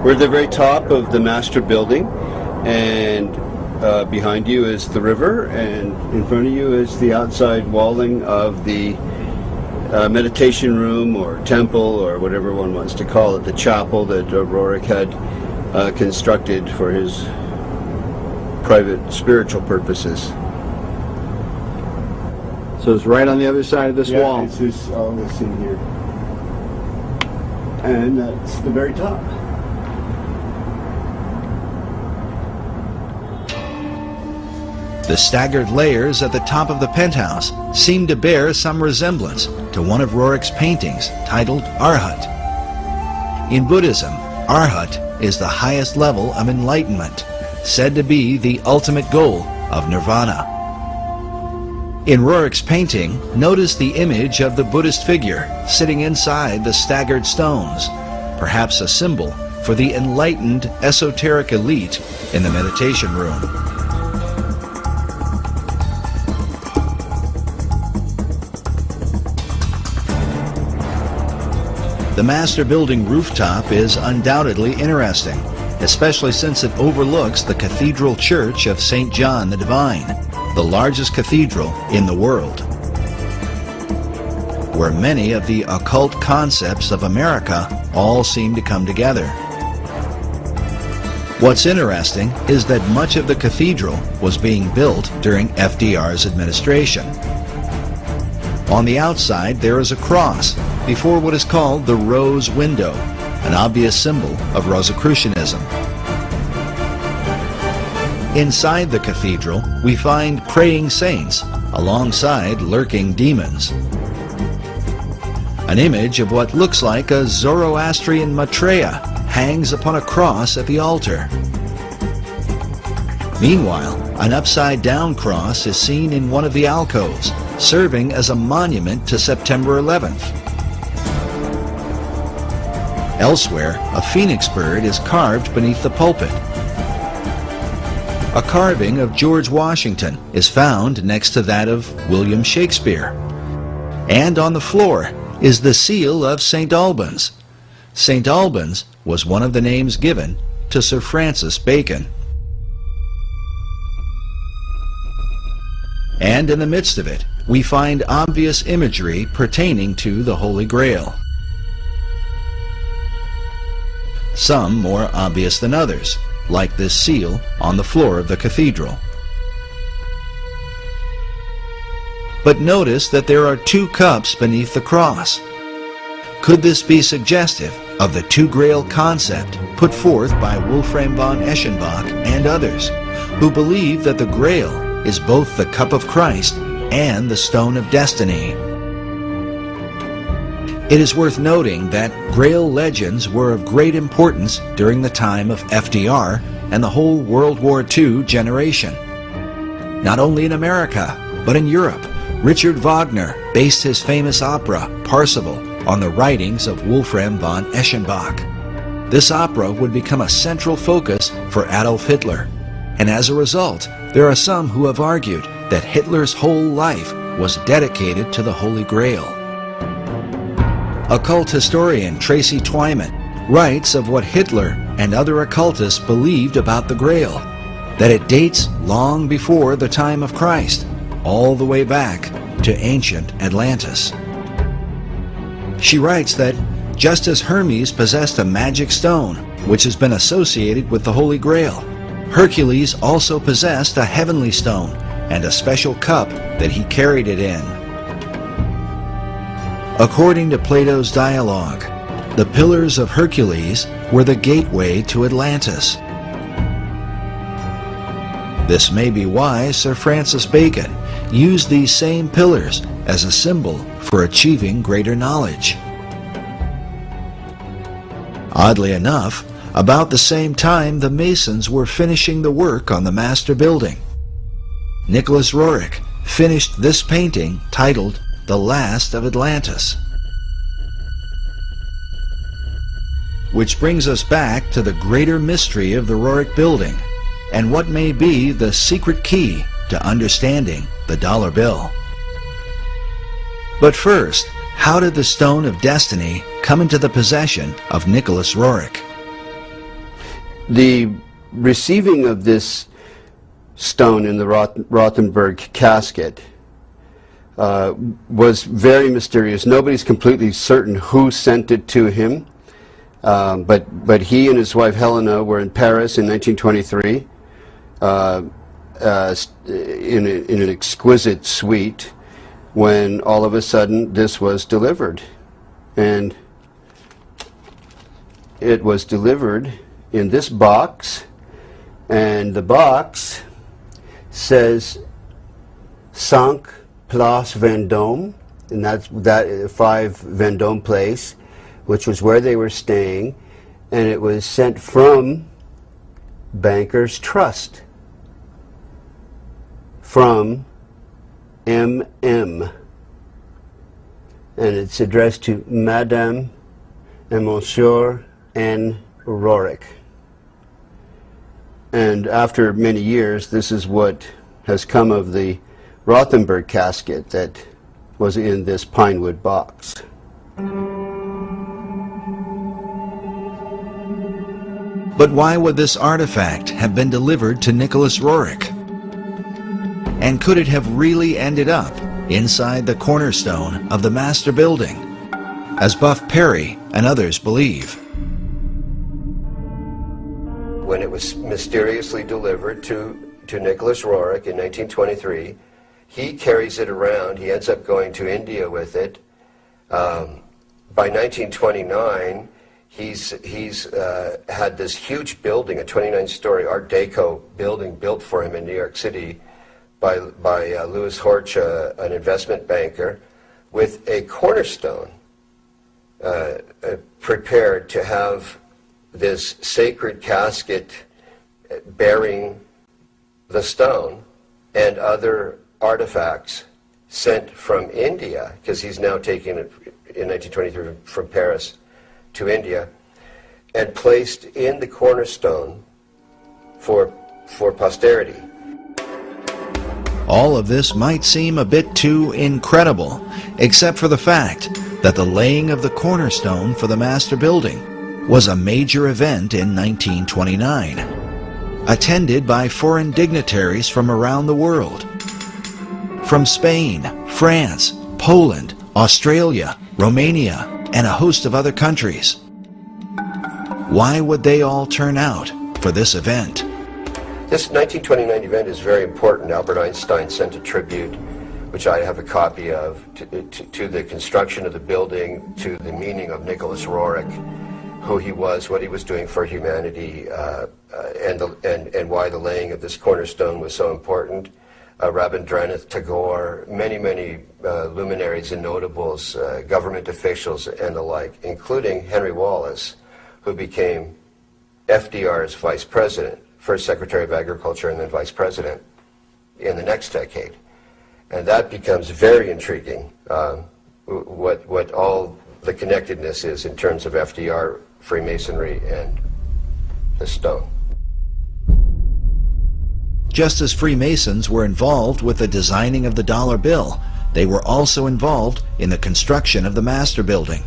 We're at the very top of the master building, and behind you is the river, and in front of you is the outside walling of the meditation room or temple, or whatever one wants to call it, the chapel that Roerich had constructed for his private spiritual purposes. So it's right on the other side of this wall. It's this, all this in here. And that's the very top. The staggered layers at the top of the penthouse seem to bear some resemblance to one of Roerich's paintings titled Arhat. In Buddhism, Arhat is the highest level of enlightenment, said to be the ultimate goal of nirvana. In Roerich's painting, notice the image of the Buddhist figure sitting inside the staggered stones, perhaps a symbol for the enlightened esoteric elite in the meditation room. The master building rooftop is undoubtedly interesting, especially since it overlooks the Cathedral Church of St. John the Divine, the largest cathedral in the world, where many of the occult concepts of America all seem to come together. What's interesting is that much of the cathedral was being built during FDR's administration. On the outside there is a cross before what is called the Rose Window, an obvious symbol of Rosicrucianism. Inside the cathedral, we find praying saints alongside lurking demons. An image of what looks like a Zoroastrian Maitreya hangs upon a cross at the altar. Meanwhile, an upside-down cross is seen in one of the alcoves, serving as a monument to September 11th. Elsewhere, a phoenix bird is carved beneath the pulpit. A carving of George Washington is found next to that of William Shakespeare. And on the floor is the seal of St. Albans. St. Albans was one of the names given to Sir Francis Bacon. And in the midst of it, we find obvious imagery pertaining to the Holy Grail. Some more obvious than others, like this seal on the floor of the cathedral. But notice that there are two cups beneath the cross. Could this be suggestive of the two grail concept put forth by Wolfram von Eschenbach and others, who believe that the grail is both the cup of Christ and the stone of destiny? It is worth noting that Grail legends were of great importance during the time of FDR and the whole World War II generation. Not only in America, but in Europe, Richard Wagner based his famous opera, Parsifal, on the writings of Wolfram von Eschenbach. This opera would become a central focus for Adolf Hitler, and as a result, there are some who have argued that Hitler's whole life was dedicated to the Holy Grail. Occult historian Tracy Twyman writes of what Hitler and other occultists believed about the Grail, that it dates long before the time of Christ, all the way back to ancient Atlantis. She writes that just as Hermes possessed a magic stone, which has been associated with the Holy Grail, Hercules also possessed a heavenly stone and a special cup that he carried it in. According to Plato's dialogue, the Pillars of Hercules were the gateway to Atlantis. This may be why Sir Francis Bacon used these same pillars as a symbol for achieving greater knowledge. Oddly enough, about the same time the Masons were finishing the work on the master building, Nicholas Roerich finished this painting titled The Last of Atlantis. Which brings us back to the greater mystery of the Roerich building, and what may be the secret key to understanding the dollar bill. But first, how did the Stone of Destiny come into the possession of Nicholas Roerich? The receiving of this stone in the Rothenberg casket was very mysterious. Nobody's completely certain who sent it to him, but he and his wife Helena were in Paris in 1923 in an exquisite suite when all of a sudden this was delivered. And it was delivered in this box, and the box says 5 Place Vendôme, and that's 5 Vendôme Place, which was where they were staying, and it was sent from Bankers Trust, from MM, and it's addressed to Madame and Monsieur N. Roerich. And after many years, this is what has come of the Rothenberg casket that was in this pine wood box. But why would this artifact have been delivered to Nicholas Roerich? And could it have really ended up inside the cornerstone of the master building, as Buff Perry and others believe? When it was mysteriously delivered to Nicholas Roerich in 1923, he carries it around. He ends up going to India with it. By 1929, he's had this huge building, a 29-story Art Deco building built for him in New York City by Louis Horch, an investment banker, with a cornerstone prepared to have this sacred casket bearing the stone and other artifacts sent from India, because he's now taking it in 1923 from Paris to India, and placed in the cornerstone for posterity. All of this might seem a bit too incredible, except for the fact that the laying of the cornerstone for the master building was a major event in 1929, attended by foreign dignitaries from around the world. From Spain, France, Poland, Australia, Romania, and a host of other countries. Why would they all turn out for this event? This 1929 event is very important. Albert Einstein sent a tribute, which I have a copy of, to the construction of the building, to the meaning of Nicholas Roerich, who he was, what he was doing for humanity, and why the laying of this cornerstone was so important. Rabindranath Tagore, many luminaries and notables, government officials and the like, including Henry Wallace, who became FDR's vice president, first Secretary of Agriculture and then vice president in the next decade. And that becomes very intriguing, what all the connectedness is in terms of FDR, Freemasonry, and the stone. Just as Freemasons were involved with the designing of the dollar bill, they were also involved in the construction of the master building.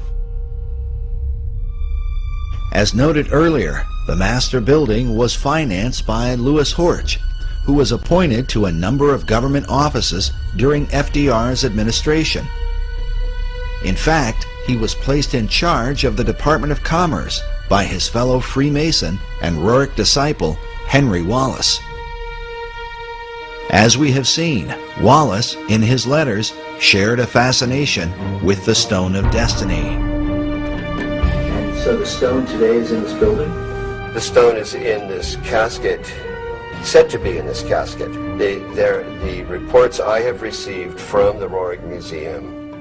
As noted earlier, the master building was financed by Louis Horch, who was appointed to a number of government offices during FDR's administration. In fact, he was placed in charge of the Department of Commerce by his fellow Freemason and Roerich disciple, Henry Wallace. As we have seen, Wallace, in his letters, shared a fascination with the Stone of Destiny. So the stone today is in this building? The stone is in this casket, said to be in this casket. The reports I have received from the Roerich Museum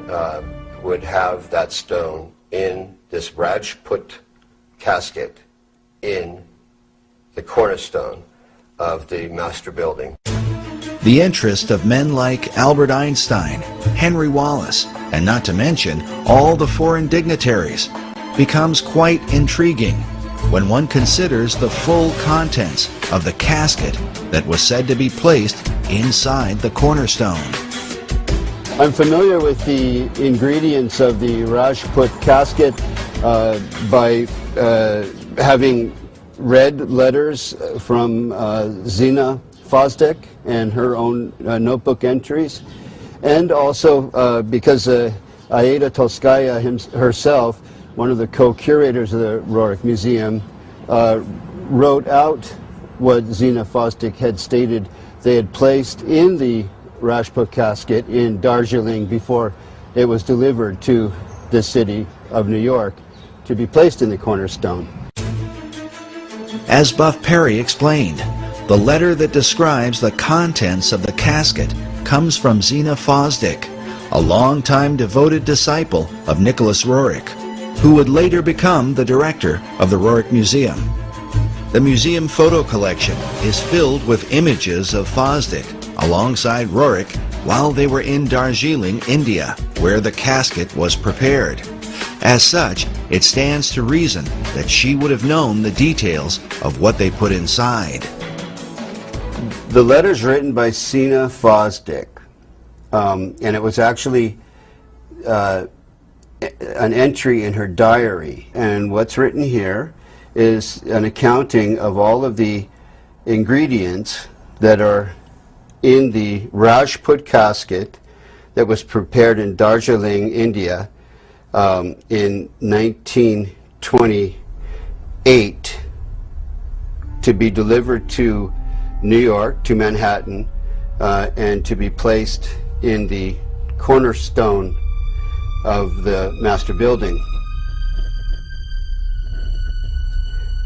would have that stone in this Rajput casket in the cornerstone of the master building. The interest of men like Albert Einstein, Henry Wallace, and not to mention all the foreign dignitaries, becomes quite intriguing when one considers the full contents of the casket that was said to be placed inside the cornerstone. I'm familiar with the ingredients of the Rajput casket by having read letters from Zina Fosdick and her own notebook entries, and also because Aida Tolskaya herself, one of the co-curators of the Roerich Museum, wrote out what Zina Fosdick had stated they had placed in the Rajput casket in Darjeeling before it was delivered to the city of New York to be placed in the cornerstone. As Buff Perry explained, the letter that describes the contents of the casket comes from Zina Fosdick, a longtime devoted disciple of Nicholas Roerich, who would later become the director of the Roerich Museum. The museum photo collection is filled with images of Fosdick alongside Roerich while they were in Darjeeling, India, where the casket was prepared. As such, it stands to reason that she would have known the details of what they put inside. The letter's written by Zina Fosdick, and it was actually an entry in her diary. And what's written here is an accounting of all of the ingredients that are in the Rajput casket that was prepared in Darjeeling, India, in 1928 to be delivered to New York, to Manhattan, and to be placed in the cornerstone of the master building.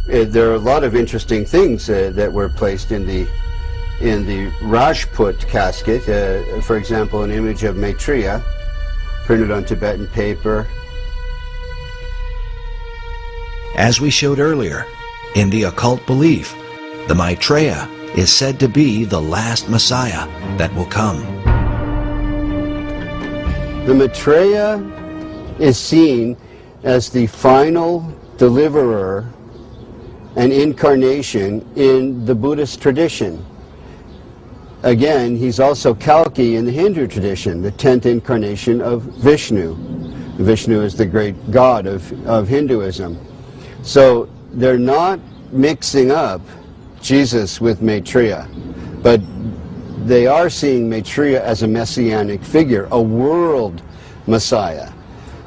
There are a lot of interesting things that were placed in the Rajput casket. For example, an image of Maitreya printed on Tibetan paper. As we showed earlier, in the occult belief, the Maitreya is said to be the last Messiah that will come. The Maitreya is seen as the final deliverer and incarnation in the Buddhist tradition. Again, he's also Kalki in the Hindu tradition, the 10th incarnation of Vishnu. Vishnu is the great god of Hinduism. So they're not mixing up Jesus with Maitreya, but they are seeing Maitreya as a messianic figure, a world Messiah,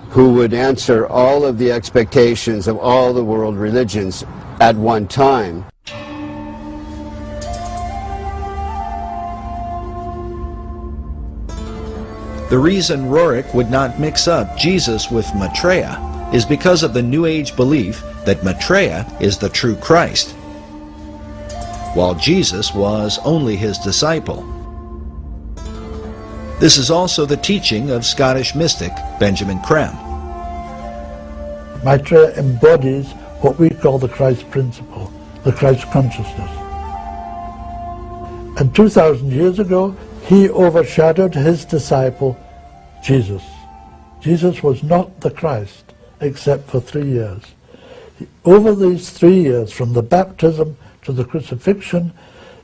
who would answer all of the expectations of all the world religions at one time. The reason Roerich would not mix up Jesus with Maitreya is because of the New Age belief that Maitreya is the true Christ, while Jesus was only his disciple. This is also the teaching of Scottish mystic Benjamin Creme. Maitreya embodies what we call the Christ principle, the Christ consciousness. And 2,000 years ago, he overshadowed his disciple, Jesus. Jesus was not the Christ, except for 3 years. Over these 3 years, from the baptism to the crucifixion,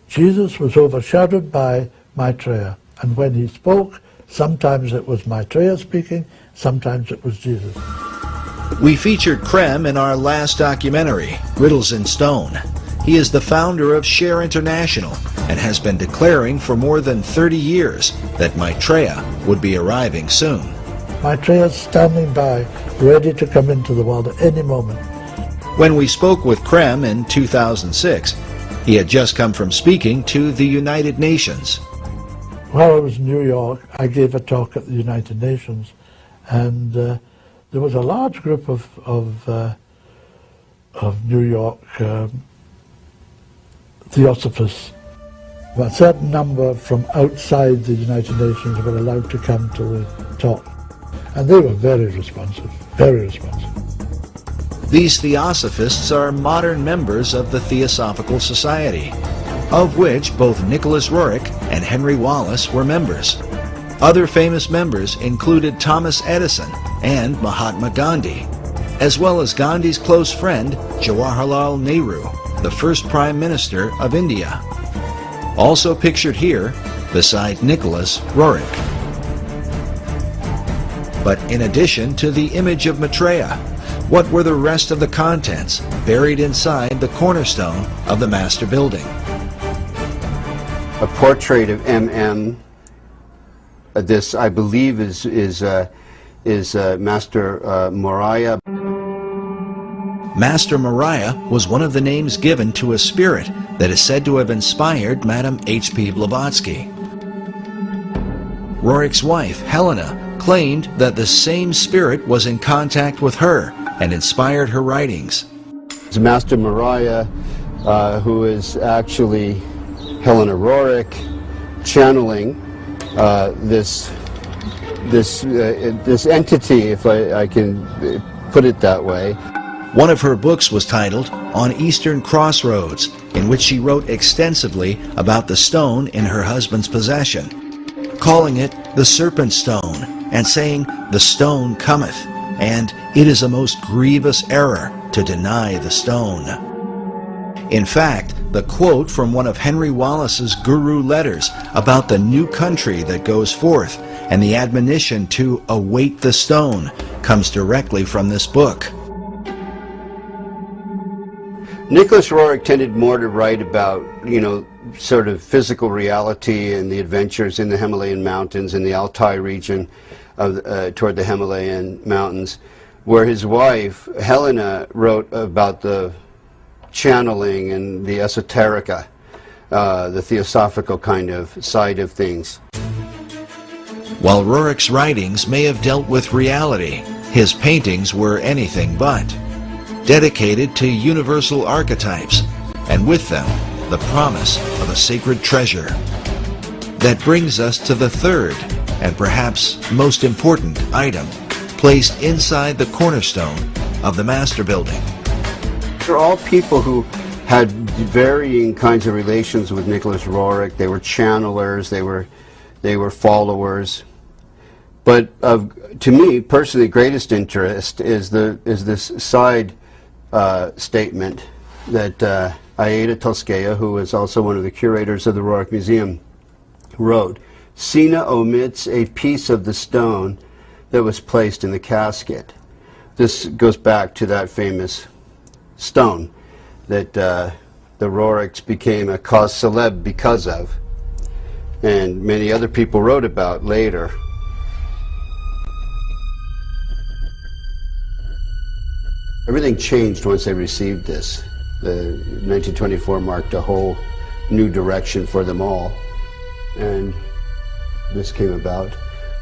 Jesus was overshadowed by Maitreya. And when he spoke, sometimes it was Maitreya speaking, sometimes it was Jesus. We featured Creme in our last documentary, Riddles in Stone. He is the founder of Share International and has been declaring for more than 30 years that Maitreya would be arriving soon. Maitreya is standing by, ready to come into the world at any moment. When we spoke with Creme in 2006, he had just come from speaking to the United Nations. While I was in New York, I gave a talk at the United Nations, and there was a large group of New York Theosophists. A certain number from outside the United Nations were allowed to come to the talk, and they were very responsive, very responsive. These Theosophists are modern members of the Theosophical Society, of which both Nicholas Roerich and Henry Wallace were members. Other famous members included Thomas Edison and Mahatma Gandhi. as well as Gandhi's close friend Jawaharlal Nehru, the first Prime Minister of India. Also pictured here, beside Nicholas Roerich. But in addition to the image of Maitreya, what were the rest of the contents buried inside the cornerstone of the master building? A portrait of M.M. This, I believe, is Master Moriah. Master Moriah was one of the names given to a spirit that is said to have inspired Madame H.P. Blavatsky. Roerich's wife, Helena, claimed that the same spirit was in contact with her and inspired her writings. It's Master Moriah, who is actually Helena Roerich, channeling this entity, if I can put it that way. One of her books was titled On Eastern Crossroads, in which she wrote extensively about the stone in her husband's possession, calling it the Serpent Stone, and saying, "The stone cometh, and it is a most grievous error to deny the stone." In fact, the quote from one of Henry Wallace's Guru letters about the new country that goes forth and the admonition to await the stone comes directly from this book. Nicholas Roerich tended more to write about, sort of physical reality and the adventures in the Himalayan mountains, in the Altai region toward the Himalayan mountains, where his wife, Helena, wrote about the channeling and the esoterica, the theosophical kind of side of things. While Roerich's writings may have dealt with reality, his paintings were anything but. Dedicated to universal archetypes, and with them, the promise of a sacred treasure. That brings us to the third, and perhaps most important item, placed inside the cornerstone of the master building. They're all people who had varying kinds of relations with Nicholas Roerich. They were channelers, they were followers. But to me, personally, greatest interest is this side statement that Aida Tolskaya, who is also one of the curators of the Roerich Museum, wrote. Sina omits a piece of the stone that was placed in the casket. This goes back to that famous stone that the Roerichs became a cause célèbre because of, and many other people wrote about later. Everything changed once they received this. The 1924 marked a whole new direction for them all, and this came about,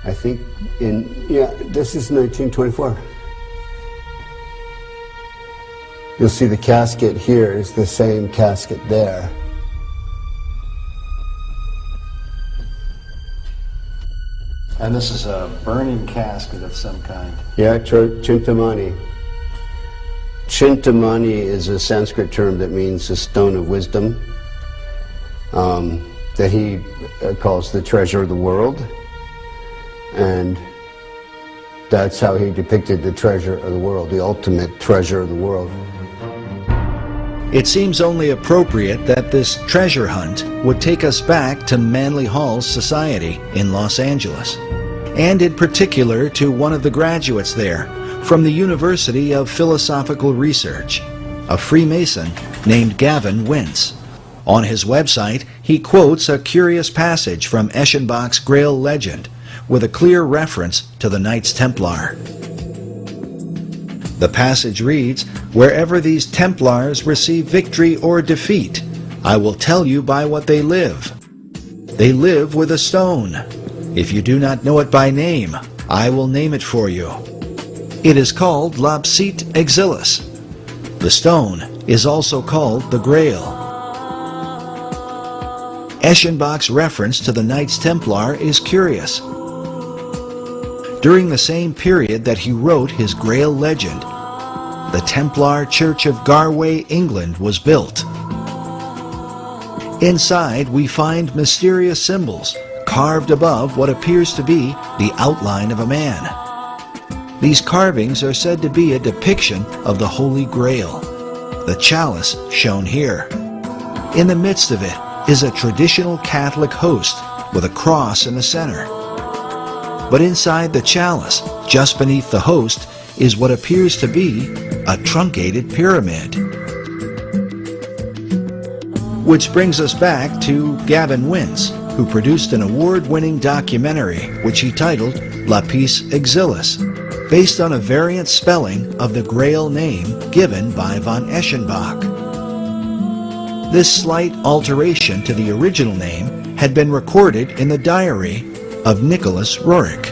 I think, this is 1924. You'll see the casket here is the same casket there. And this is a burning casket of some kind. Yeah, Chintamani. Chintamani is a Sanskrit term that means a stone of wisdom, that he calls the treasure of the world, and that's how he depicted the treasure of the world, the ultimate treasure of the world. It seems only appropriate that this treasure hunt would take us back to Manly Hall's society in Los Angeles, and in particular to one of the graduates there from the University of Philosophical Research, a Freemason named Gavin Wentz. On his website, he quotes a curious passage from Eschenbach's Grail legend with a clear reference to the Knights Templar. The passage reads, "Wherever these Templars receive victory or defeat, I will tell you by what they live. They live with a stone. If you do not know it by name, I will name it for you. It is called Lapsit Exilis. The stone is also called the Grail." Eschenbach's reference to the Knights Templar is curious. During the same period that he wrote his Grail legend, the Templar Church of Garway, England was built. Inside we find mysterious symbols carved above what appears to be the outline of a man. These carvings are said to be a depiction of the Holy Grail, the chalice shown here. In the midst of it is a traditional Catholic host with a cross in the center. But inside the chalice, just beneath the host, is what appears to be a truncated pyramid. Which brings us back to Gavin Wince, who produced an award-winning documentary which he titled Lapis Exilis, based on a variant spelling of the Grail name given by von Eschenbach. This slight alteration to the original name had been recorded in the diary of Nicholas Roerich.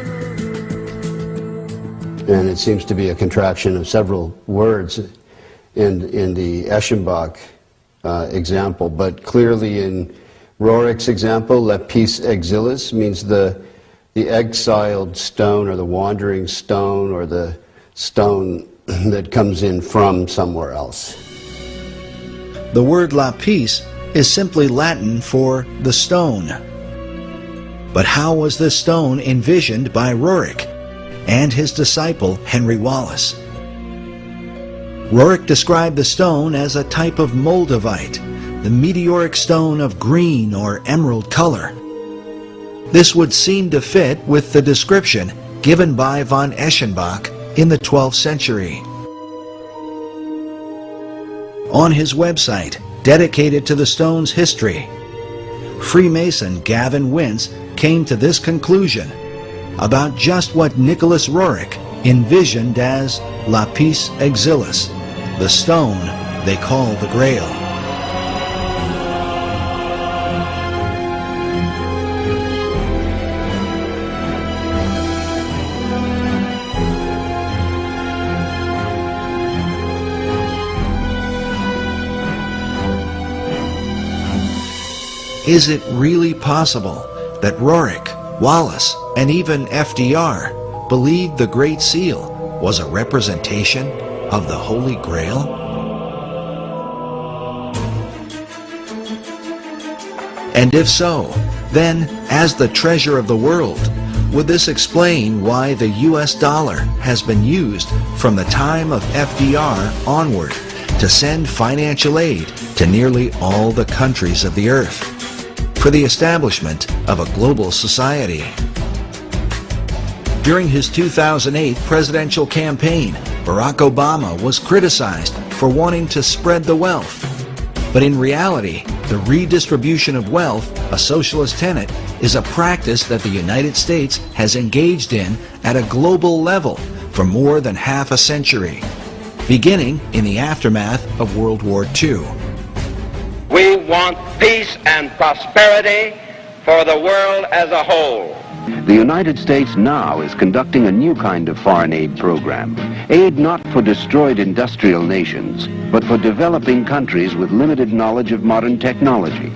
And it seems to be a contraction of several words in the Eschenbach example, but clearly in Roerich's example, Lapis Exilis means the exiled stone, or the wandering stone, or the stone that comes in from somewhere else. The word lapis is simply Latin for the stone. But how was this stone envisioned by Roerich and his disciple Henry Wallace? Roerich described the stone as a type of moldavite, the meteoric stone of green or emerald color. This would seem to fit with the description given by von Eschenbach in the 12th century. On his website, dedicated to the stone's history, Freemason Gavin Wince came to this conclusion about just what Nicholas Roerich envisioned as Lapis Exilis, the stone they call the Grail. Is it really possible that Roerich, Wallace, and even FDR believed the Great Seal was a representation of the Holy Grail? And if so, then, as the treasure of the world, would this explain why the US dollar has been used from the time of FDR onward to send financial aid to nearly all the countries of the earth, for the establishment of a global society? During his 2008 presidential campaign, Barack Obama was criticized for wanting to spread the wealth. But in reality, the redistribution of wealth, a socialist tenet, is a practice that the United States has engaged in at a global level for more than half a century, beginning in the aftermath of World War II. We want peace and prosperity for the world as a whole. The United States now is conducting a new kind of foreign aid program. Aid not for destroyed industrial nations, but for developing countries with limited knowledge of modern technology.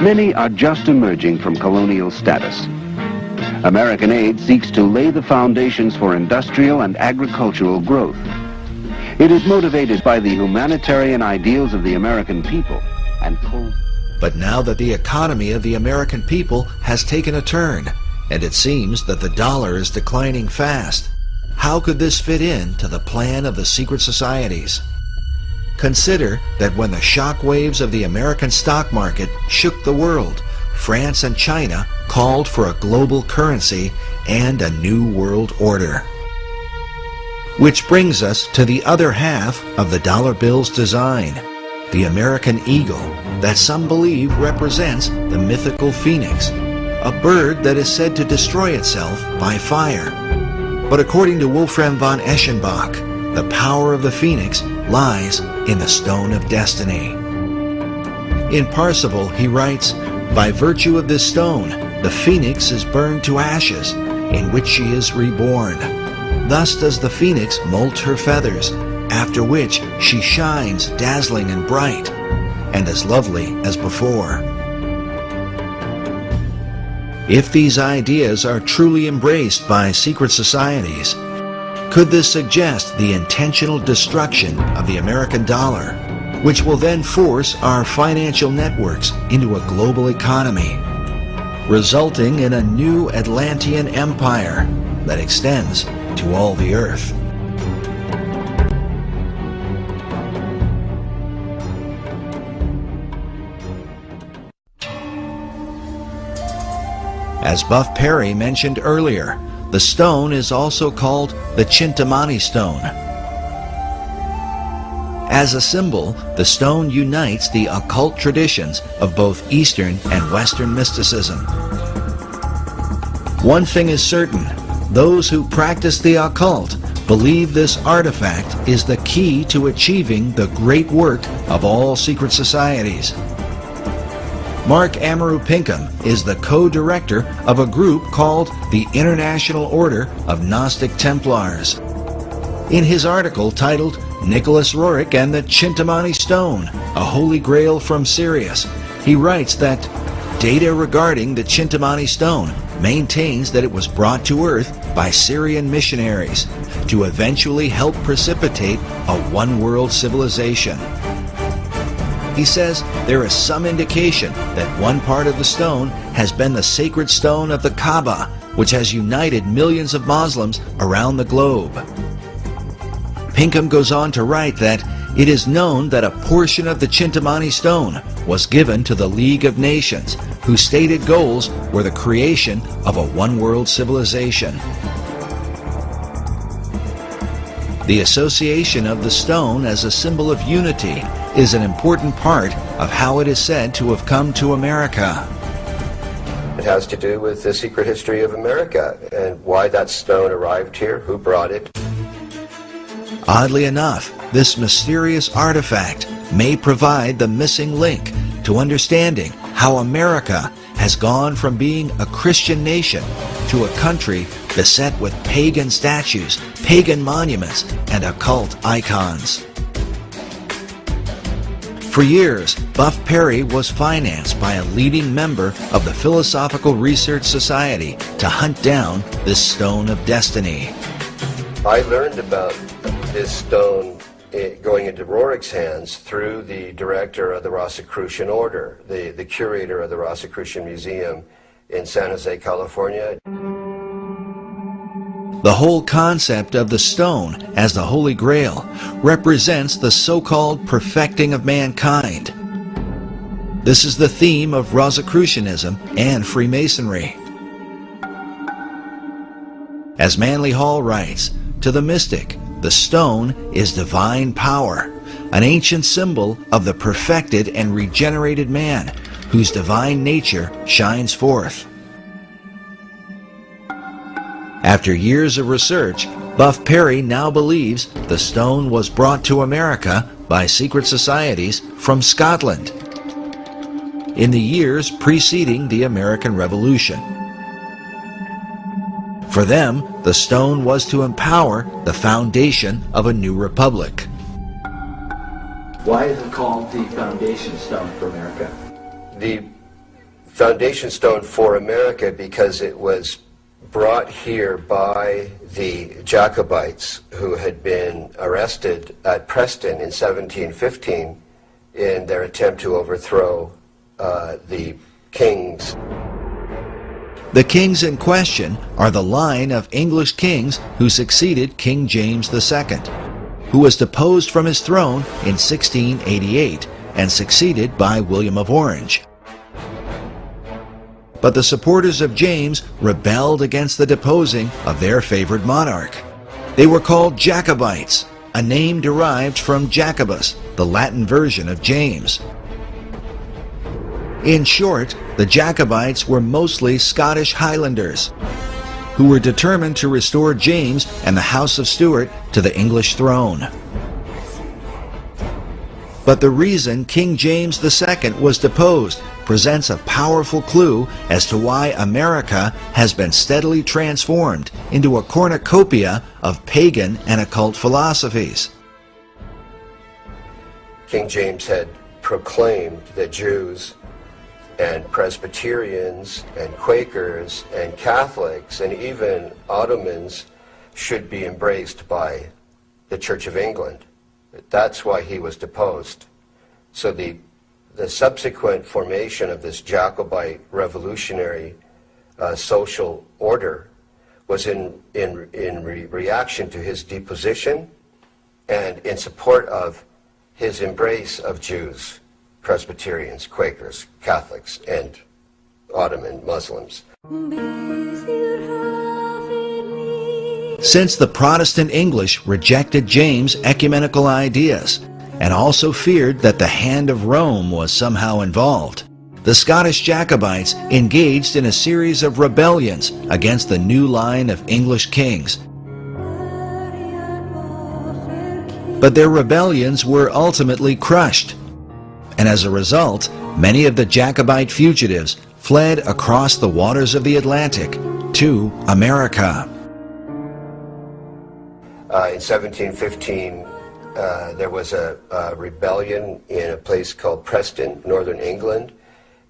Many are just emerging from colonial status. American aid seeks to lay the foundations for industrial and agricultural growth. It is motivated by the humanitarian ideals of the American people and pulls. But now that the economy of the American people has taken a turn, and it seems that the dollar is declining fast, how could this fit in to the plan of the secret societies? Consider that when the shock waves of the American stock market shook the world, France and China called for a global currency and a new world order. Which brings us to the other half of the dollar bill's design, the American eagle, that some believe represents the mythical phoenix, a bird that is said to destroy itself by fire. But according to Wolfram von Eschenbach, the power of the phoenix lies in the stone of destiny. In Parsifal, he writes, "By virtue of this stone, the phoenix is burned to ashes, in which she is reborn. Thus does the phoenix molt her feathers, after which she shines dazzling and bright, and as lovely as before." If these ideas are truly embraced by secret societies, could this suggest the intentional destruction of the American dollar, which will then force our financial networks into a global economy, resulting in a new Atlantean empire that extends to all the earth. As Buff Perry mentioned earlier, the stone is also called the Chintamani stone. As a symbol, the stone unites the occult traditions of both Eastern and Western mysticism. One thing is certain, those who practice the occult believe this artifact is the key to achieving the great work of all secret societies. Mark Amaru Pinkham is the co-director of a group called the International Order of Gnostic Templars. In his article titled Nicholas Roerich and the Chintamani Stone, a Holy Grail from Sirius, he writes that data regarding the Chintamani Stone maintains that it was brought to Earth by Syrian missionaries to eventually help precipitate a one-world civilization. He says there is some indication that one part of the stone has been the sacred stone of the Kaaba, which has united millions of Muslims around the globe. Pinkham goes on to write that it is known that a portion of the Chintamani stone was given to the League of Nations, whose stated goals were the creation of a one-world civilization. The association of the stone as a symbol of unity is an important part of how it is said to have come to America. It has to do with the secret history of America and why that stone arrived here, who brought it. Oddly enough, this mysterious artifact may provide the missing link to understanding how America has gone from being a Christian nation to a country beset with pagan statues, pagan monuments, and occult icons. For years, Buff Perry was financed by a leading member of the Philosophical Research Society to hunt down this stone of destiny. I learned about this stone going into Roerich's hands through the director of the Rosicrucian Order, the curator of the Rosicrucian Museum in San Jose, California. The whole concept of the stone as the Holy Grail represents the so-called perfecting of mankind. This is the theme of Rosicrucianism and Freemasonry. As Manly Hall writes, to the mystic, the stone is divine power, an ancient symbol of the perfected and regenerated man, whose divine nature shines forth. After years of research, Buff Perry now believes the stone was brought to America by secret societies from Scotland in the years preceding the American Revolution. For them, the stone was to empower the foundation of a new republic. Why is it called the foundation stone for America? The foundation stone for America because it was brought here by the Jacobites who had been arrested at Preston in 1715 in their attempt to overthrow the kings. The kings in question are the line of English kings who succeeded King James II, who was deposed from his throne in 1688 and succeeded by William of Orange. But the supporters of James rebelled against the deposing of their favored monarch. They were called Jacobites, a name derived from Jacobus, the Latin version of James. In short, the Jacobites were mostly Scottish Highlanders who were determined to restore James and the House of Stuart to the English throne. But the reason King James II was deposed presents a powerful clue as to why America has been steadily transformed into a cornucopia of pagan and occult philosophies. King James had proclaimed that Jews and Presbyterians and Quakers and Catholics and even Ottomans should be embraced by the Church of England. That's why he was deposed. So the subsequent formation of this Jacobite revolutionary social order was in reaction to his deposition and in support of his embrace of Jews, Presbyterians, Quakers, Catholics, and Ottoman Muslims. Since the Protestant English rejected James' ecumenical ideas and also feared that the hand of Rome was somehow involved, the Scottish Jacobites engaged in a series of rebellions against the new line of English kings. But their rebellions were ultimately crushed, and as a result, many of the Jacobite fugitives fled across the waters of the Atlantic to America. In 1715, there was a rebellion in a place called Preston, northern England.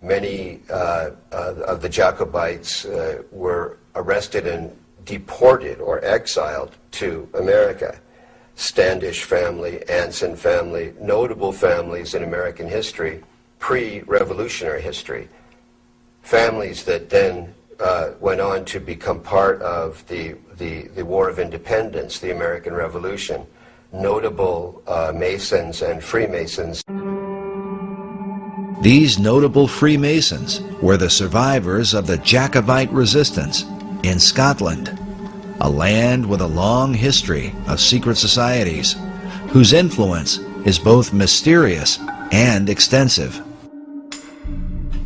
Many of the Jacobites were arrested and deported or exiled to America. Standish family, Anson family, notable families in American history, pre-revolutionary history. Families that then went on to become part of the War of Independence, the American Revolution. Notable Masons and Freemasons. These notable Freemasons were the survivors of the Jacobite resistance in Scotland, a land with a long history of secret societies, whose influence is both mysterious and extensive.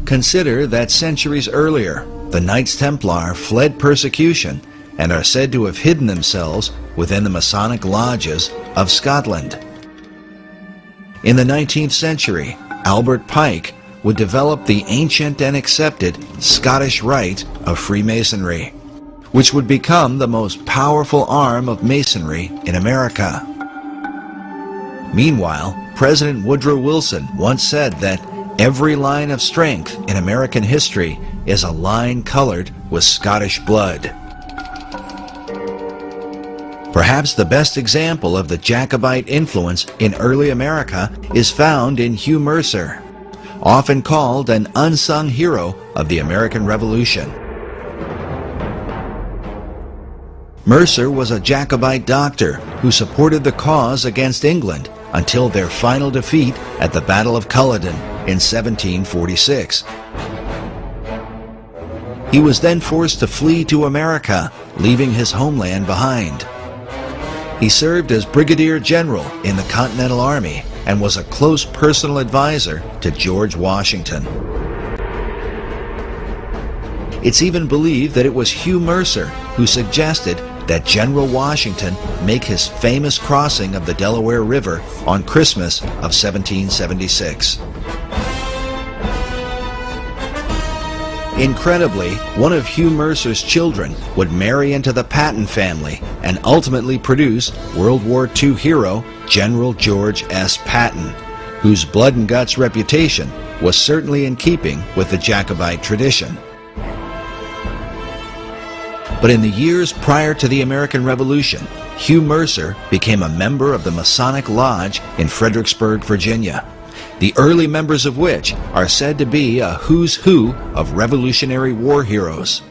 Consider that centuries earlier, the Knights Templar fled persecution and are said to have hidden themselves within the Masonic lodges of Scotland. In the 19th century, Albert Pike would develop the ancient and accepted Scottish Rite of Freemasonry, which would become the most powerful arm of Masonry in America. Meanwhile, President Woodrow Wilson once said that every line of strength in American history is a line colored with Scottish blood. Perhaps the best example of the Jacobite influence in early America is found in Hugh Mercer, often called an unsung hero of the American Revolution. Mercer was a Jacobite doctor who supported the cause against England until their final defeat at the Battle of Culloden in 1746. He was then forced to flee to America, leaving his homeland behind. He served as Brigadier General in the Continental Army and was a close personal advisor to George Washington. It's even believed that it was Hugh Mercer who suggested that General Washington make his famous crossing of the Delaware River on Christmas of 1776. Incredibly, one of Hugh Mercer's children would marry into the Patton family and ultimately produce World War II hero General George S. Patton, whose blood and guts reputation was certainly in keeping with the Jacobite tradition. But in the years prior to the American Revolution, Hugh Mercer became a member of the Masonic Lodge in Fredericksburg, Virginia, the early members of which are said to be a who's who of Revolutionary War heroes.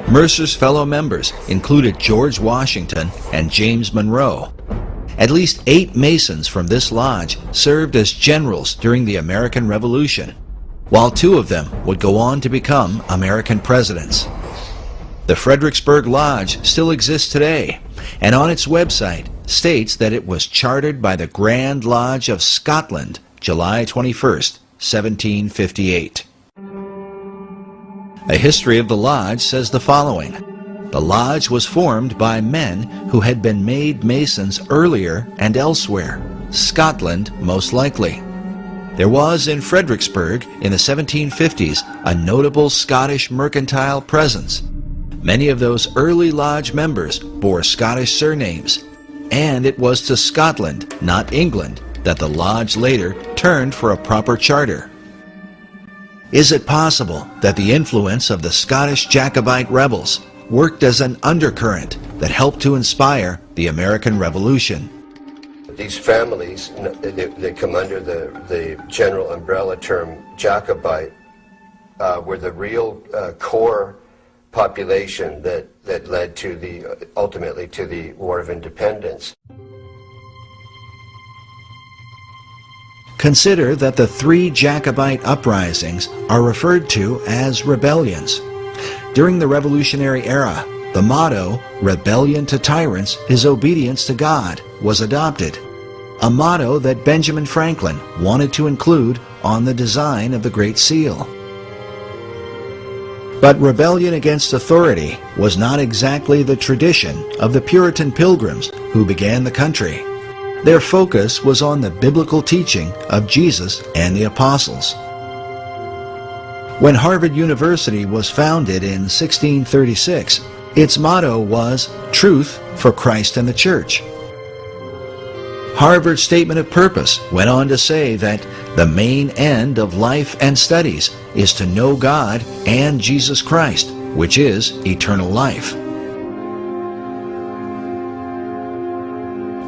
Mercer's fellow members included George Washington and James Monroe. At least 8 Masons from this lodge served as generals during the American Revolution, while 2 of them would go on to become American presidents. The Fredericksburg Lodge still exists today, and on its website states that it was chartered by the Grand Lodge of Scotland, July 21st, 1758. A history of the lodge says the following: the lodge was formed by men who had been made Masons earlier and elsewhere, Scotland most likely. There was in Fredericksburg in the 1750s a notable Scottish mercantile presence. Many of those early lodge members bore Scottish surnames, and it was to Scotland, not England, that the lodge later turned for a proper charter. Is it possible that the influence of the Scottish Jacobite rebels worked as an undercurrent that helped to inspire the American Revolution? These families, they come under the general umbrella term Jacobite, were the real core population that led to ultimately to the War of Independence. Consider that the 3 Jacobite uprisings are referred to as rebellions. During the Revolutionary era, the motto, "Rebellion to tyrants is obedience to God," was adopted, a motto that Benjamin Franklin wanted to include on the design of the Great Seal. But rebellion against authority was not exactly the tradition of the Puritan Pilgrims who began the country. Their focus was on the biblical teaching of Jesus and the apostles. When Harvard University was founded in 1636, its motto was "Truth for Christ and the Church." Harvard's statement of purpose went on to say that the main end of life and studies is to know God and Jesus Christ, which is eternal life.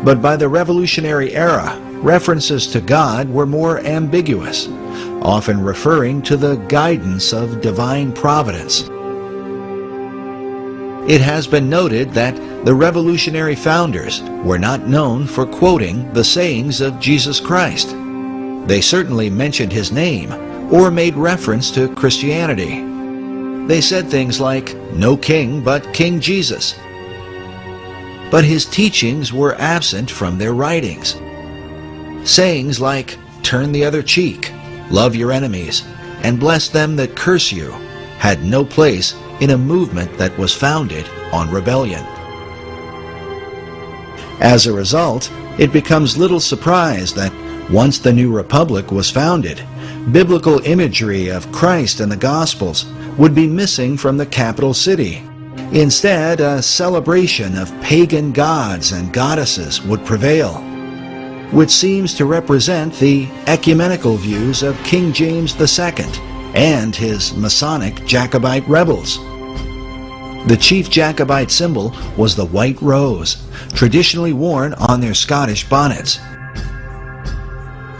But by the Revolutionary era, references to God were more ambiguous, often referring to the guidance of divine providence. It has been noted that the revolutionary founders were not known for quoting the sayings of Jesus Christ. They certainly mentioned his name or made reference to Christianity. They said things like, "No king but King Jesus." But his teachings were absent from their writings. Sayings like, "Turn the other cheek," "Love your enemies," and "Bless them that curse you," had no place in a movement that was founded on rebellion. As a result, it becomes little surprise that once the new republic was founded, biblical imagery of Christ and the Gospels would be missing from the capital city. Instead, a celebration of pagan gods and goddesses would prevail, which seems to represent the ecumenical views of King James II and his Masonic Jacobite rebels. The chief Jacobite symbol was the white rose, traditionally worn on their Scottish bonnets.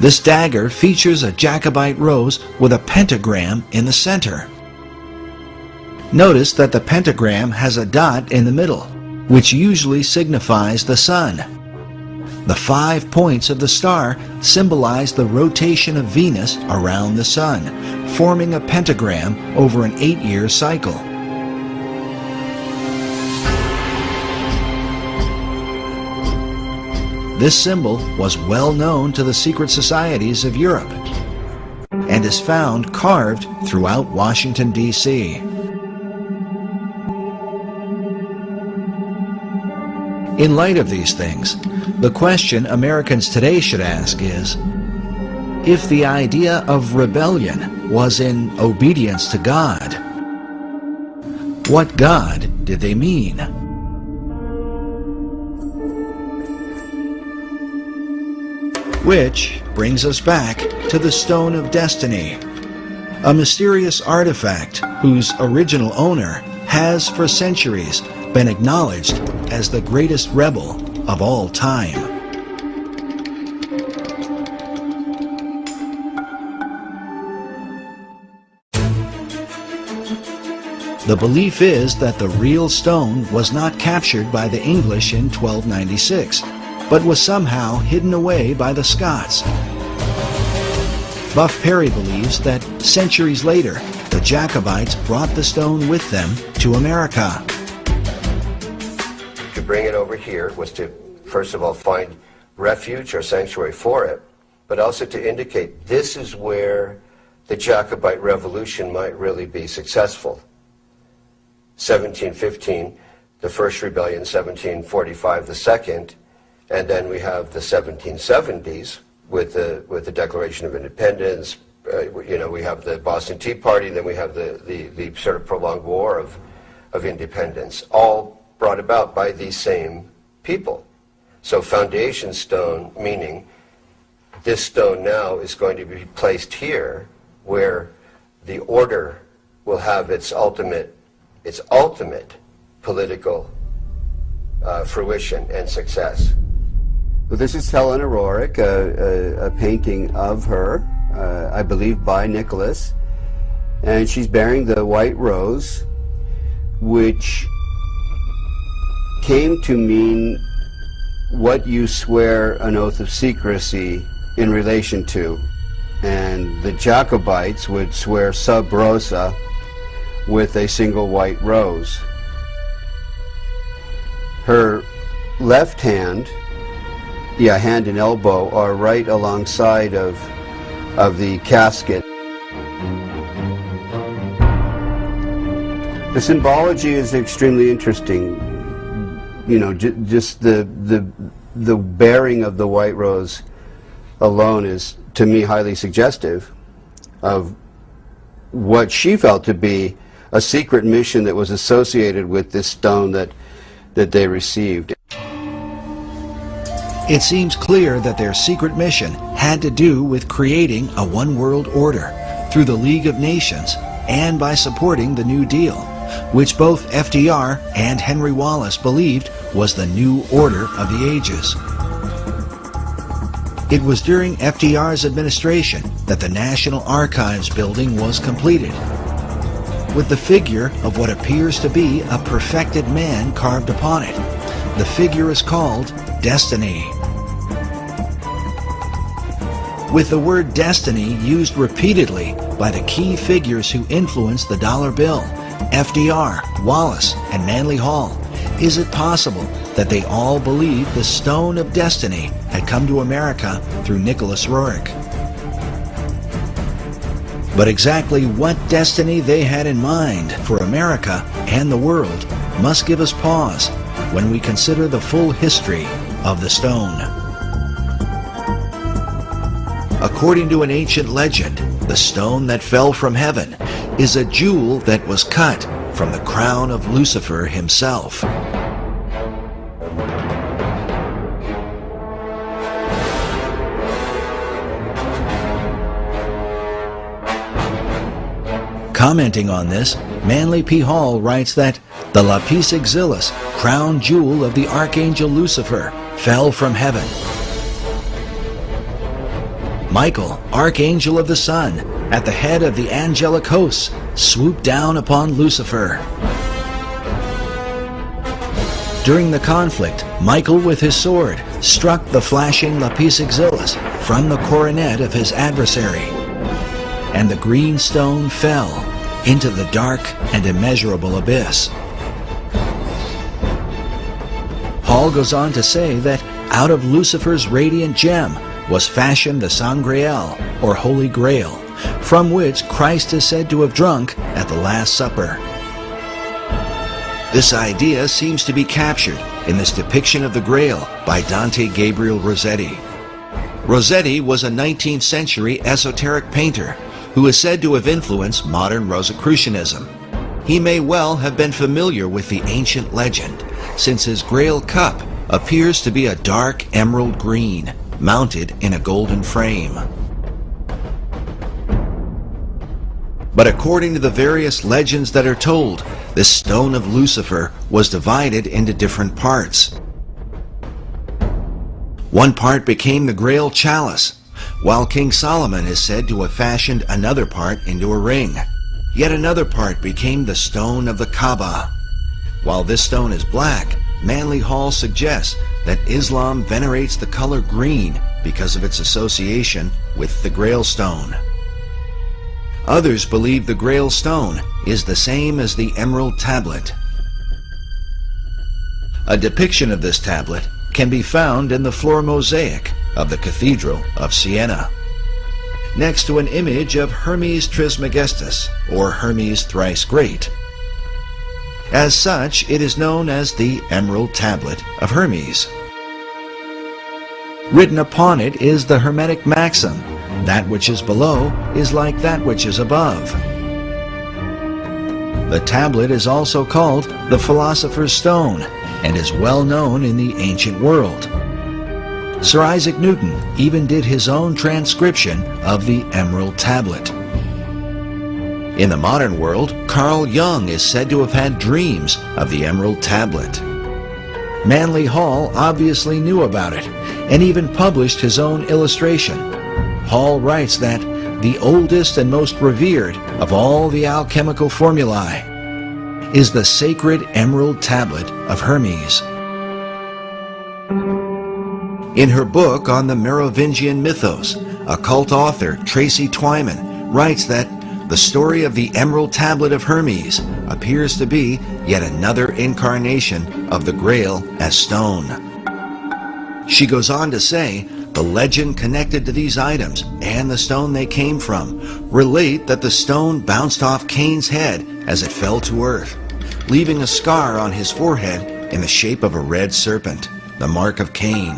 This dagger features a Jacobite rose with a pentagram in the center. Notice that the pentagram has a dot in the middle, which usually signifies the sun. The 5 points of the star symbolize the rotation of Venus around the sun, forming a pentagram over an 8-year cycle. This symbol was well known to the secret societies of Europe and is found carved throughout Washington, D.C. In light of these things, the question Americans today should ask is, if the idea of rebellion was in obedience to God, what God did they mean? Which brings us back to the Stone of Destiny, a mysterious artifact whose original owner has for centuries been acknowledged as the greatest rebel of all time. The belief is that the real stone was not captured by the English in 1296, but was somehow hidden away by the Scots. Buff Perry believes that centuries later, the Jacobites brought the stone with them to America. To bring it over here was to, first of all, find refuge or sanctuary for it, but also to indicate this is where the Jacobite Revolution might really be successful. 1715, the first rebellion, 1745, the second, and then we have the 1770s with the Declaration of Independence. We have the Boston Tea Party, then we have the sort of prolonged war of independence, all brought about by these same people. So foundation stone, meaning this stone now is going to be placed here where the order will have its ultimate political fruition and success. Well, this is Helena Roerich, a painting of her, I believe by Nicholas, and she's bearing the white rose which came to mean what you swear an oath of secrecy in relation to. And the Jacobites would swear sub rosa with a single white rose. Her left hand, hand and elbow, are right alongside of the casket. The symbology is extremely interesting. You know, just the bearing of the white rose alone is, to me, highly suggestive of what she felt to be a secret mission that was associated with this stone that they received. It seems clear that their secret mission had to do with creating a one-world order through the League of Nations and by supporting the New Deal, which both FDR and Henry Wallace believed was the new order of the ages. It was during FDR's administration that the National Archives building was completed, with the figure of what appears to be a perfected man carved upon it. The figure is called Destiny, with the word destiny used repeatedly by the key figures who influenced the dollar bill, FDR, Wallace, and Manly Hall. Is it possible that they all believed the stone of destiny had come to America through Nicholas Roerich? But exactly what destiny they had in mind for America and the world must give us pause when we consider the full history of the stone. According to an ancient legend, the stone that fell from heaven is a jewel that was cut from the crown of Lucifer himself. Commenting on this, Manly P. Hall writes that the lapis exilis, crown jewel of the archangel Lucifer, fell from heaven. Michael, archangel of the sun, at the head of the angelic hosts, swooped down upon Lucifer. During the conflict, Michael with his sword struck the flashing lapis exilis from the coronet of his adversary, and the green stone fell into the dark and immeasurable abyss. Hall goes on to say that out of Lucifer's radiant gem was fashioned the Sangreal, or Holy Grail, from which Christ is said to have drunk at the Last Supper. This idea seems to be captured in this depiction of the Grail by Dante Gabriel Rossetti. Rossetti was a 19th century esoteric painter who is said to have influenced modern Rosicrucianism. He may well have been familiar with the ancient legend, since his Grail cup appears to be a dark emerald green, mounted in a golden frame. But according to the various legends that are told, this stone of Lucifer was divided into different parts. One part became the Grail chalice, while King Solomon is said to have fashioned another part into a ring. Yet another part became the stone of the Kaaba. While this stone is black, Manly Hall suggests that Islam venerates the color green because of its association with the Grail stone. Others believe the Grail stone is the same as the Emerald Tablet. A depiction of this tablet can be found in the floor mosaic of the Cathedral of Siena, next to an image of Hermes Trismegistus, or Hermes Thrice Great. As such, it is known as the Emerald Tablet of Hermes. Written upon it is the Hermetic maxim, that which is below is like that which is above. The tablet is also called the Philosopher's Stone and is well known in the ancient world. Sir Isaac Newton even did his own transcription of the Emerald Tablet. In the modern world, Carl Jung is said to have had dreams of the Emerald Tablet. Manly Hall obviously knew about it and even published his own illustration. Hall writes that the oldest and most revered of all the alchemical formulae is the sacred emerald tablet of Hermes. In her book on the Merovingian mythos, occult author Tracy Twyman writes that the story of the Emerald Tablet of Hermes appears to be yet another incarnation of the Grail as stone. She goes on to say, the legend connected to these items and the stone they came from relate that the stone bounced off Cain's head as it fell to earth, leaving a scar on his forehead in the shape of a red serpent, the mark of Cain.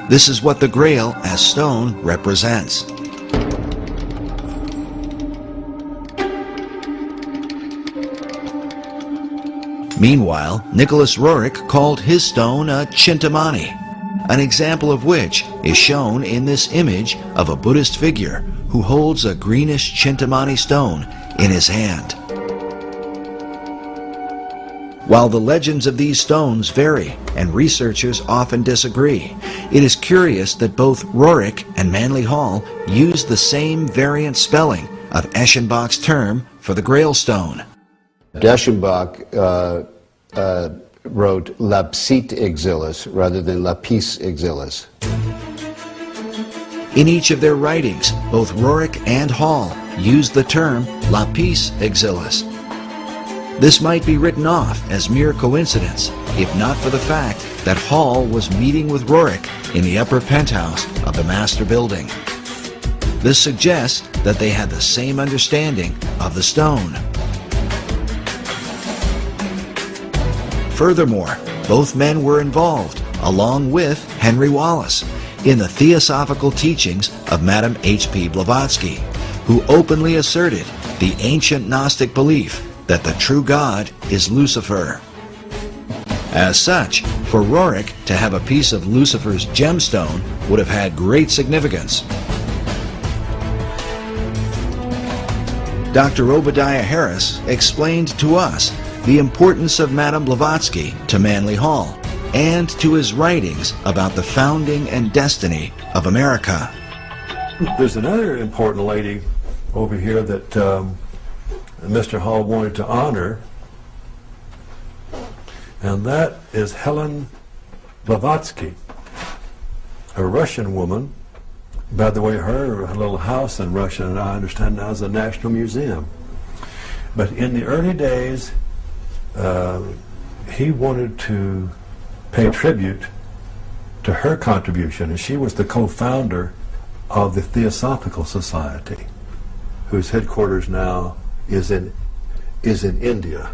This is what the Grail as stone represents. Meanwhile, Nicholas Roerich called his stone a Chintamani, an example of which is shown in this image of a Buddhist figure who holds a greenish Chintamani stone in his hand. While the legends of these stones vary and researchers often disagree, it is curious that both Roerich and Manly Hall use the same variant spelling of Eschenbach's term for the Grail stone. Eschenbach wrote lapsit exilis rather than lapis exilis. In each of their writings, both Roerich and Hall used the term lapis exilis. This might be written off as mere coincidence, if not for the fact that Hall was meeting with Roerich in the upper penthouse of the master building. This suggests that they had the same understanding of the stone. Furthermore, both men were involved, along with Henry Wallace, in the theosophical teachings of Madame H.P. Blavatsky, who openly asserted the ancient Gnostic belief that the true God is Lucifer. As such, for Roerich to have a piece of Lucifer's gemstone would have had great significance. Dr. Obadiah Harris explained to us the importance of Madame Blavatsky to Manly Hall and to his writings about the founding and destiny of America. There's another important lady over here that Mr. Hall wanted to honor, and that is Helen Blavatsky, a Russian woman. By the way, her little house in Russia, and I understand now, is a national museum. But in the early days, he wanted to pay tribute to her contribution, and she was the co-founder of the Theosophical Society, whose headquarters now is in India.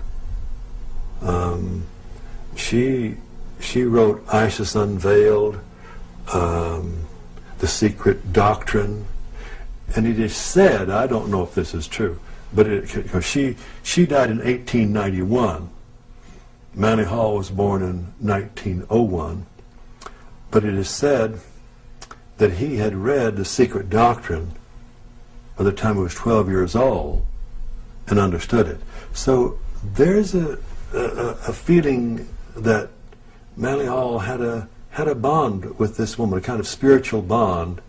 She wrote Isis Unveiled, The Secret Doctrine, and it is said, I don't know if this is true, but she died in 1891. Manly Hall was born in 1901, but it is said that he had read The Secret Doctrine by the time he was 12 years old and understood it. So there's a feeling that Manly Hall had a bond with this woman, a kind of spiritual bond,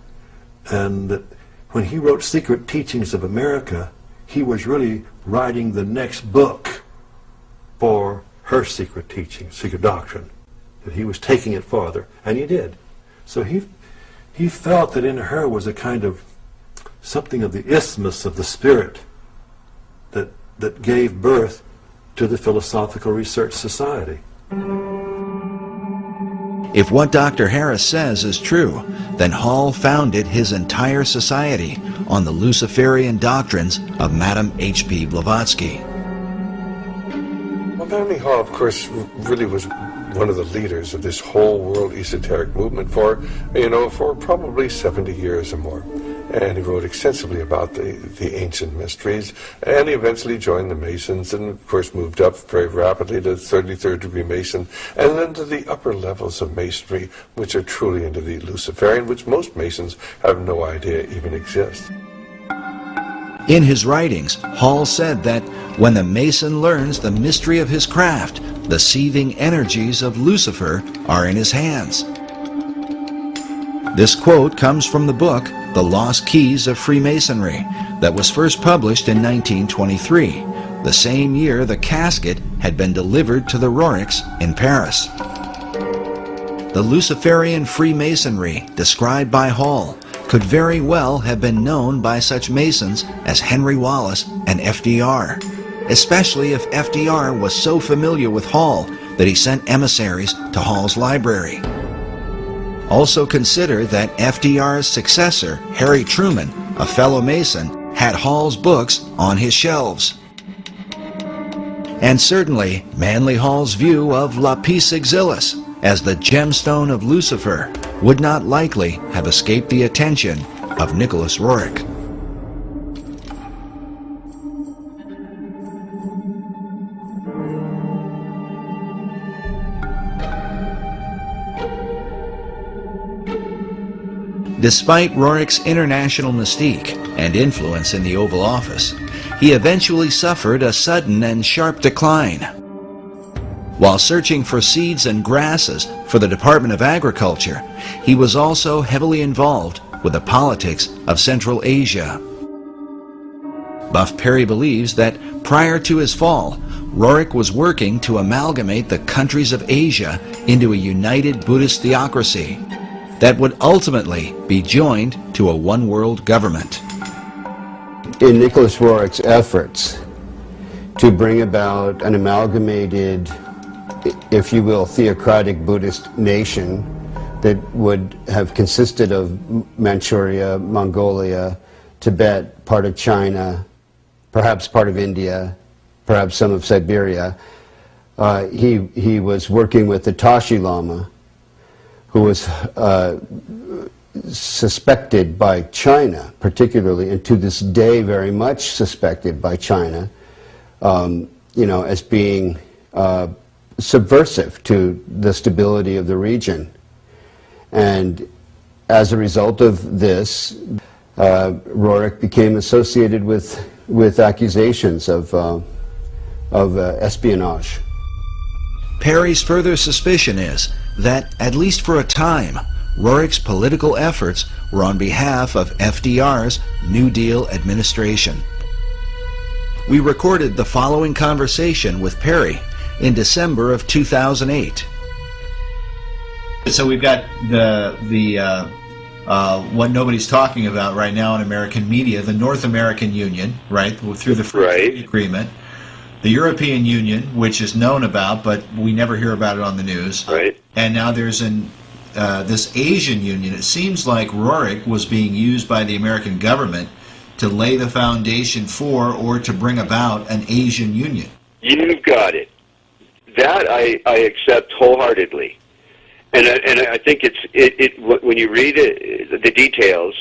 and that when he wrote Secret Teachings of America, he was really writing the next book for her secret teaching, secret doctrine, that he was taking it farther, and he did. So he felt that in her was a kind of something of the isthmus of the spirit that gave birth to the Philosophical Research Society. If what Dr. Harris says is true, then Hall founded his entire society on the Luciferian doctrines of Madame H.P. Blavatsky. Well, Manly Hall, of course, really was one of the leaders of this whole world esoteric movement for probably 70 years or more. And he wrote extensively about the ancient mysteries, and he eventually joined the Masons, and of course moved up very rapidly to 33rd degree Mason, and then to the upper levels of Masonry, which are truly into the Luciferian, which most Masons have no idea even exists. In his writings, Hall said that when the Mason learns the mystery of his craft, the seething energies of Lucifer are in his hands. This quote comes from the book, The Lost Keys of Freemasonry, that was first published in 1923, the same year the casket had been delivered to the Roriks in Paris. The Luciferian Freemasonry described by Hall could very well have been known by such Masons as Henry Wallace and FDR, especially if FDR was so familiar with Hall that he sent emissaries to Hall's library. Also consider that FDR's successor, Harry Truman, a fellow Mason, had Hall's books on his shelves. And certainly Manly Hall's view of Lapis Exilis as the gemstone of Lucifer would not likely have escaped the attention of Nicholas Roerich. Despite Roerich's international mystique and influence in the Oval Office, he eventually suffered a sudden and sharp decline. While searching for seeds and grasses for the Department of Agriculture, he was also heavily involved with the politics of Central Asia. Buff Perry believes that prior to his fall, Roerich was working to amalgamate the countries of Asia into a united Buddhist theocracy that would ultimately be joined to a one-world government. In Nicholas Roerich's efforts to bring about an amalgamated, if you will, theocratic Buddhist nation that would have consisted of Manchuria, Mongolia, Tibet, part of China, perhaps part of India, perhaps some of Siberia, he was working with the Tashi Lama, who was suspected by China, particularly, and to this day very much suspected by China, as being subversive to the stability of the region. And as a result of this, Roerich became associated with accusations of espionage. Perry's further suspicion is that, at least for a time, Roerich's political efforts were on behalf of FDR's New Deal administration. We recorded the following conversation with Perry in December of 2008. So we've got the what nobody's talking about right now in American media, the North American Union, right, through the Free Trade Agreement. The European Union, which is known about, but we never hear about it on the news. Right. And now there's this Asian Union. It seems like Roerich was being used by the American government to lay the foundation for or to bring about an Asian Union. You've got it. That I accept wholeheartedly. And I think it when you read it, the details,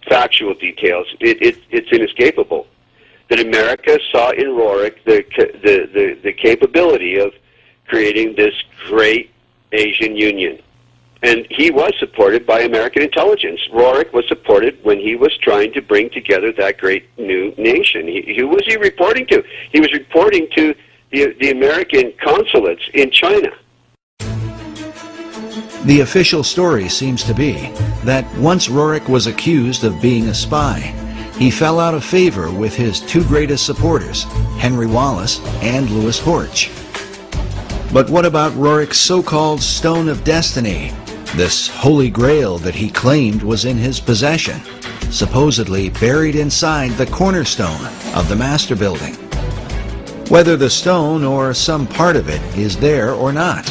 factual details, it's inescapable. That America saw in Roerich the capability of creating this great Asian Union. And he was supported by American intelligence. Roerich was supported when he was trying to bring together that great new nation. Who was he reporting to? He was reporting to the American consulates in China. The official story seems to be that once Roerich was accused of being a spy, he fell out of favor with his two greatest supporters, Henry Wallace and Louis Horch. But what about Roerich's so-called Stone of Destiny, this holy grail that he claimed was in his possession, supposedly buried inside the cornerstone of the Master Building? Whether the stone or some part of it is there or not,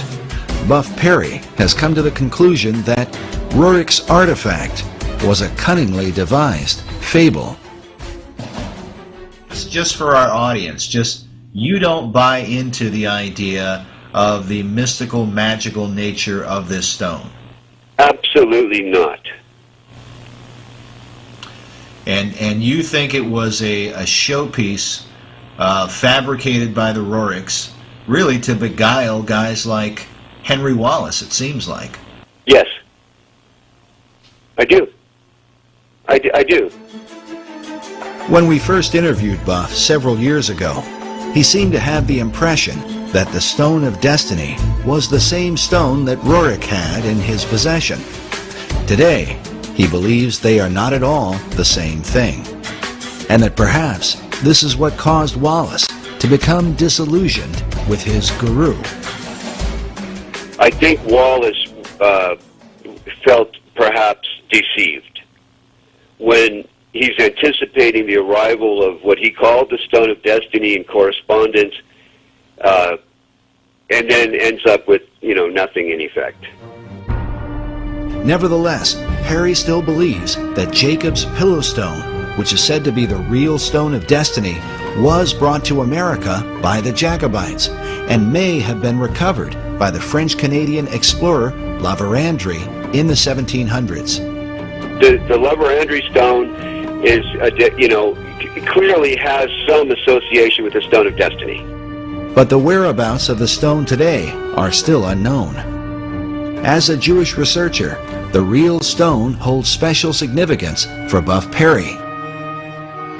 Buff Perry has come to the conclusion that Roerich's artifact was a cunningly devised fable. Just for our audience, you don't buy into the idea of the mystical, magical nature of this stone. Absolutely not. And you think it was a showpiece fabricated by the Roerichs, really to beguile guys like Henry Wallace, it seems like. Yes. I do. I do. When we first interviewed Buff several years ago, he seemed to have the impression that the Stone of Destiny was the same stone that Roerich had in his possession. Today, he believes they are not at all the same thing, and that perhaps This is what caused Wallace to become disillusioned with his guru. I think Wallace felt perhaps deceived when he's anticipating the arrival of what he called the Stone of Destiny in correspondence, and then ends up with, nothing in effect. Nevertheless, Perry still believes that Jacob's pillow stone, which is said to be the real Stone of Destiny, was brought to America by the Jacobites and may have been recovered by the French-Canadian explorer La Vérendrye in the 1700s. The La Vérendrye stone is, clearly has some association with the Stone of Destiny. But the whereabouts of the stone today are still unknown. As a Jewish researcher, the real stone holds special significance for Buff Perry.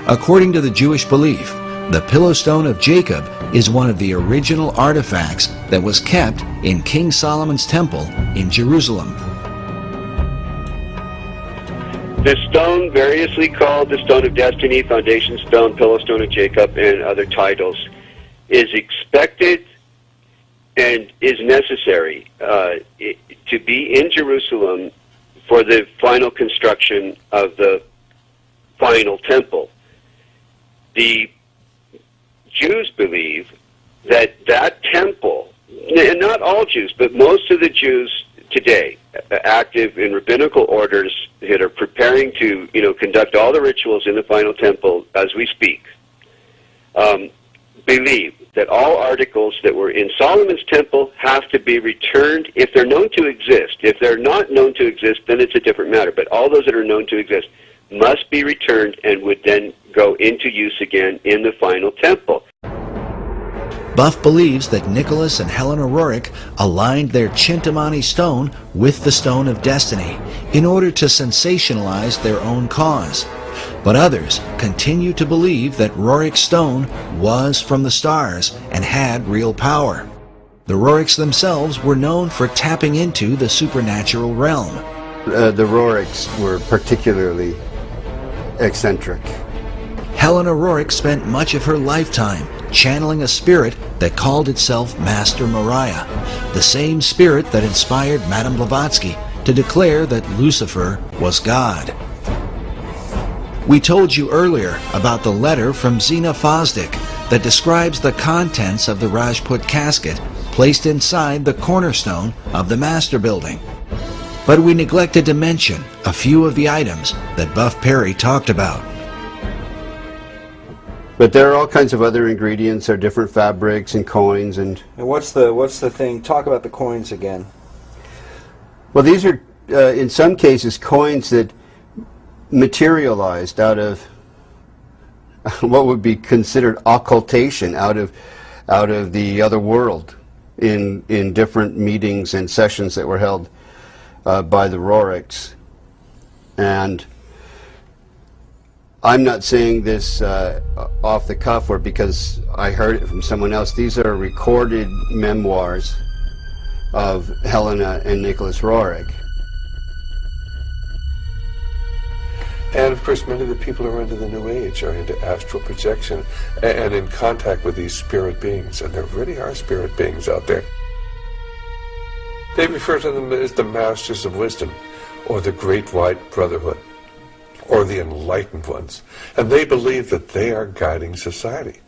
According to the Jewish belief, the pillow stone of Jacob is one of the original artifacts that was kept in King Solomon's temple in Jerusalem. The stone, variously called the Stone of Destiny, Foundation Stone, Pillow Stone of Jacob, and other titles, is expected and is necessary to be in Jerusalem for the final construction of the final temple. The Jews believe that that temple, and not all Jews, but most of the Jews today, active in rabbinical orders that are preparing to, conduct all the rituals in the final temple as we speak, believe that all articles that were in Solomon's temple have to be returned if they're known to exist. If they're not known to exist, then it's a different matter. But all those that are known to exist must be returned and would then go into use again in the final temple. Buff believes that Nicholas and Helena Roerich aligned their Chintamani stone with the Stone of Destiny in order to sensationalize their own cause. But others continue to believe that Roerich's stone was from the stars and had real power. The Roerichs themselves were known for tapping into the supernatural realm. The Roerichs were particularly eccentric. Helena Roerich spent much of her lifetime channeling a spirit that called itself Master Mariah, the same spirit that inspired Madame Blavatsky to declare that Lucifer was God. We told you earlier about the letter from Zena Fosdick that describes the contents of the Rajput casket placed inside the cornerstone of the Master Building. But we neglected to mention a few of the items that Buff Perry talked about. But there are all kinds of other ingredients. There are different fabrics and coins and what's the thing? Talk about the coins again. Well, these are in some cases coins that materialized out of what would be considered occultation, out of the other world in different meetings and sessions that were held by the Roerichs. And I'm not saying this off the cuff or because I heard it from someone else. These are recorded memoirs of Helena and Nicholas Roerich. And of course, many of the people who are into the New Age are into astral projection and in contact with these spirit beings. And there really are spirit beings out there. They refer to them as the Masters of Wisdom, or the Great White Brotherhood, or the Enlightened Ones. And they believe that they are guiding society.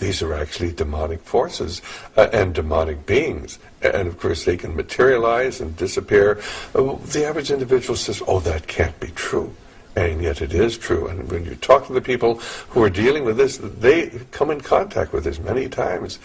These are actually demonic forces and demonic beings. And of course, they can materialize and disappear. The average individual says, oh, that can't be true. And yet it is true. And when you talk to the people who are dealing with this, they come in contact with this many times.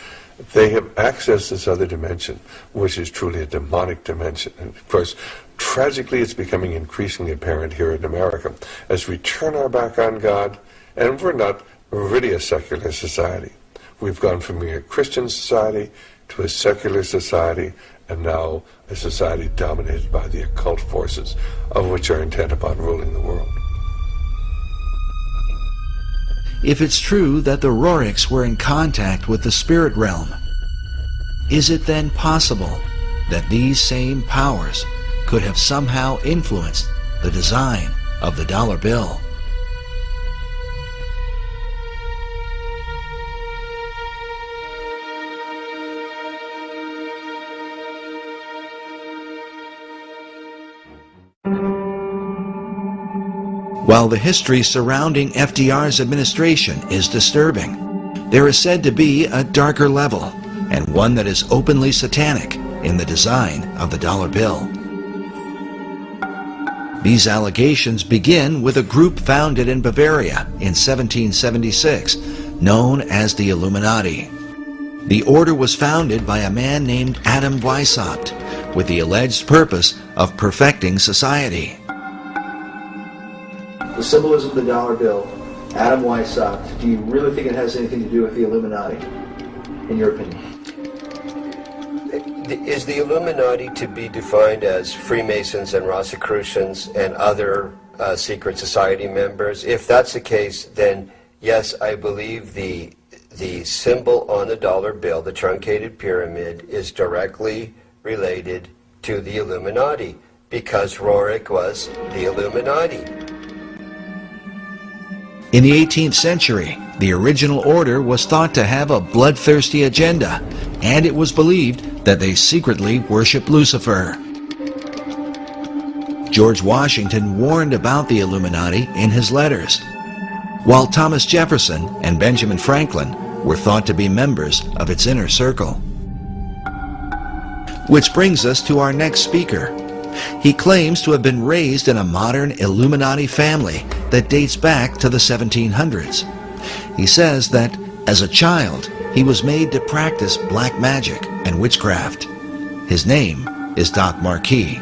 They have accessed this other dimension, which is truly a demonic dimension. And of course, tragically, it's becoming increasingly apparent here in America as we turn our back on God, and we're not really a secular society. We've gone from being a Christian society to a secular society, and now a society dominated by the occult forces, of which are intent upon ruling the world. If it's true that the Roerichs were in contact with the spirit realm, is it then possible that these same powers could have somehow influenced the design of the dollar bill? While the history surrounding FDR's administration is disturbing, there is said to be a darker level, and one that is openly satanic, in the design of the dollar bill. These allegations begin with a group founded in Bavaria in 1776, known as the Illuminati. The order was founded by a man named Adam Weishaupt, with the alleged purpose of perfecting society. The symbolism of the dollar bill, Adam Weishaupt, do you really think it has anything to do with the Illuminati, in your opinion? Is the Illuminati to be defined as Freemasons and Rosicrucians and other secret society members? If that's the case, then yes, I believe the symbol on the dollar bill, the truncated pyramid, is directly related to the Illuminati, because Roerich was the Illuminati. In the 18th century, the original order was thought to have a bloodthirsty agenda, and it was believed that they secretly worshiped Lucifer. George Washington warned about the Illuminati in his letters, while Thomas Jefferson and Benjamin Franklin were thought to be members of its inner circle. Which brings us to our next speaker. He claims to have been raised in a modern Illuminati family that dates back to the 1700s. He says that, as a child, he was made to practice black magic and witchcraft. His name is Doc Marquis.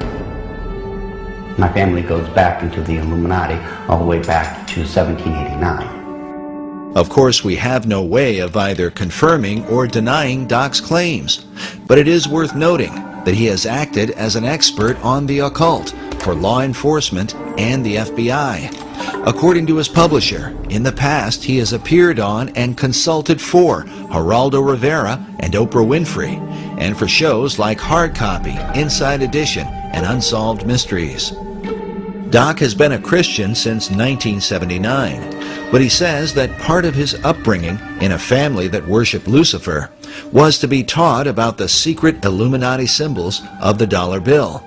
My family goes back into the Illuminati all the way back to 1789. Of course, we have no way of either confirming or denying Doc's claims, but it is worth noting that he has acted as an expert on the occult for law enforcement and the FBI. According to his publisher, in the past he has appeared on and consulted for Geraldo Rivera and Oprah Winfrey, and for shows like Hard Copy, Inside Edition, and Unsolved Mysteries. Doc has been a Christian since 1979, but he says that part of his upbringing in a family that worshiped Lucifer was to be taught about the secret Illuminati symbols of the dollar bill,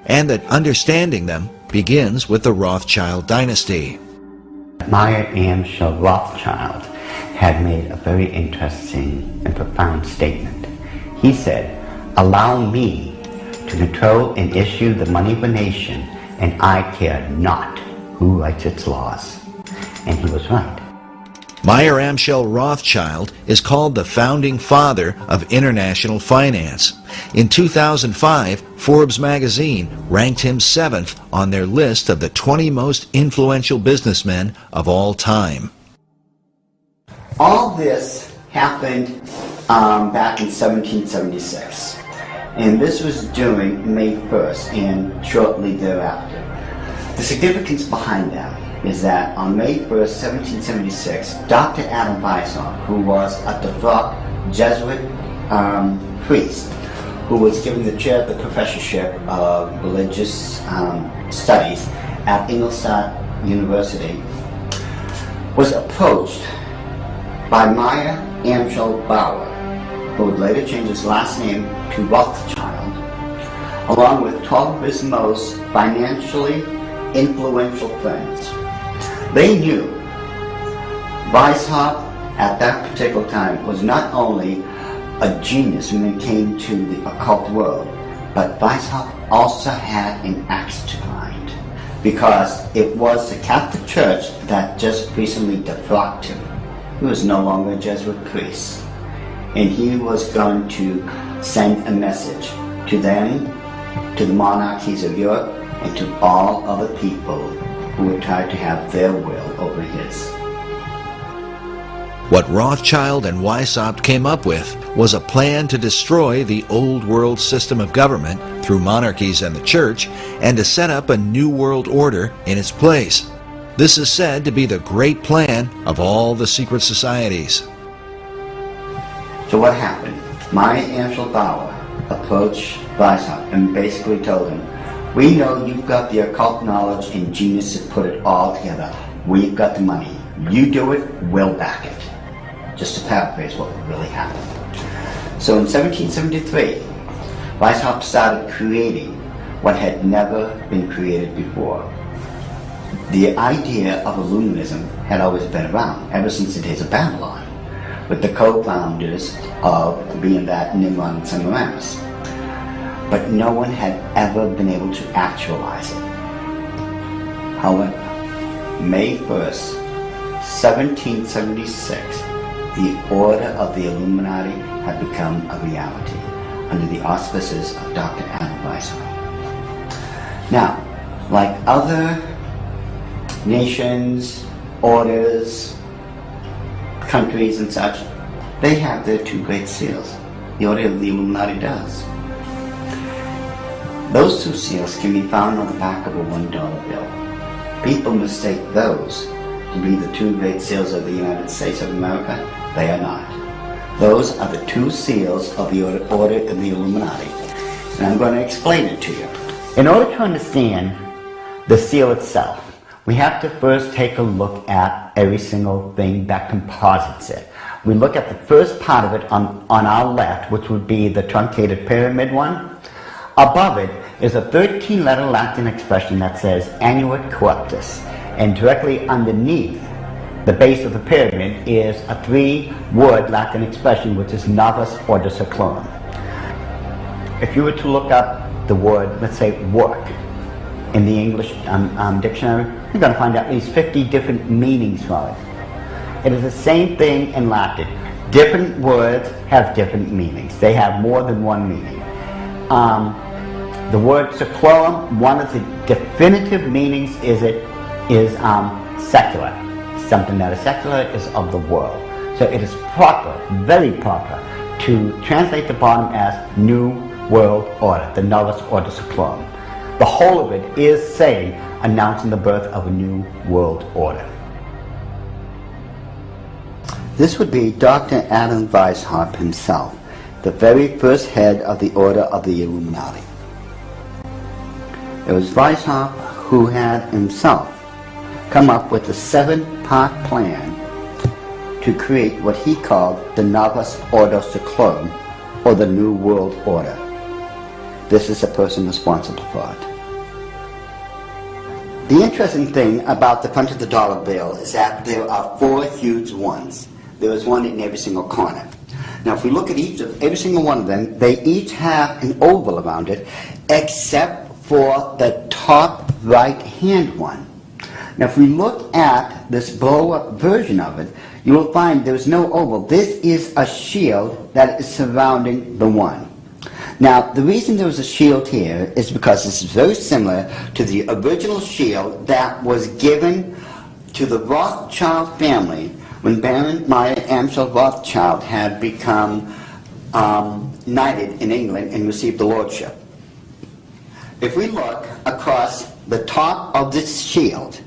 and that understanding them begins with the Rothschild dynasty. Meyer Amschel Rothschild had made a very interesting and profound statement. He said, "Allow me to control and issue the money of a nation, and I care not who writes its laws." And he was right. Meyer Amschel Rothschild is called the founding father of international finance. In 2005, Forbes magazine ranked him 7th on their list of the 20 most influential businessmen of all time. All this happened back in 1776, and this was during May 1st and shortly thereafter. The significance behind that is that on May 1st, 1776, Dr. Adam Weishaupt, who was a devout Jesuit priest, who was given the chair of the professorship of religious studies at Ingolstadt University, was approached by Meyer Amschel Bauer, who would later change his last name to Rothschild, along with 12 of his most financially influential friends. They knew Weishaupt at that particular time was not only a genius when it came to the occult world, but Weishaupt also had an axe to grind, because it was the Catholic Church that just recently defrocked him. He was no longer a Jesuit priest, and he was going to send a message to them, to the monarchies of Europe, and to all other people who would try to have their will over his. What Rothschild and Weishaupt came up with was a plan to destroy the old world system of government through monarchies and the church, and to set up a new world order in its place. This is said to be the great plan of all the secret societies. So what happened? Meyer Amschel Bauer approached Weishaupt and basically told him, "We know you've got the occult knowledge and genius to put it all together. We've got the money. You do it, we'll back it." Just to paraphrase what really happened. So in 1773, Weishaupt started creating what had never been created before. The idea of Illuminism had always been around, ever since the days of Babylon, with the co-founders of being that Nimrod and Semiramis. But no one had ever been able to actualize it. However, May 1st, 1776, the Order of the Illuminati had become a reality under the auspices of Dr. Adam Weishaupt. Now, like other nations, orders, countries and such, they have their two great seals. The Order of the Illuminati does. Those two seals can be found on the back of a $1 bill. People mistake those to be the two great seals of the United States of America. They are not. Those are the two seals of the Order of the Illuminati. And I'm going to explain it to you. In order to understand the seal itself, we have to first take a look at every single thing that composites it. We look at the first part of it on our left, which would be the truncated pyramid one. Above it is a 13-letter Latin expression that says Annuit Corruptus, and directly underneath the base of the pyramid is a 3-word Latin expression which is Novus Ordo Seclorum. If you were to look up the word, let's say, work, in the English dictionary, you're going to find at least 50 different meanings for it. It is the same thing in Latin. Different words have different meanings. They have more than one meaning. The word seclorum, one of the definitive meanings is secular. Something that is secular is of the world. So it is proper, very proper, to translate the bottom as New World Order, the Novus Ordo Seclorum. The whole of it is saying, announcing the birth of a new world order. This would be Dr. Adam Weishaupt himself, the very first head of the Order of the Illuminati. It was Weishaupt who had himself come up with a 7-part plan to create what he called the Novus Ordo Seclorum, or the New World Order. This is the person responsible for it. The interesting thing about the front of the dollar bill is that there are 4 huge ones. There is one in every single corner. Now if we look at every single one of them, they each have an oval around it, except for the top right-hand one. Now if we look at this blow-up version of it, you will find there's no oval. This is a shield that is surrounding the one. Now, the reason there was a shield here is because this is very similar to the original shield that was given to the Rothschild family when Baron Meyer Amschel Rothschild had become knighted in England and received the lordship. If we look across the top of this shield,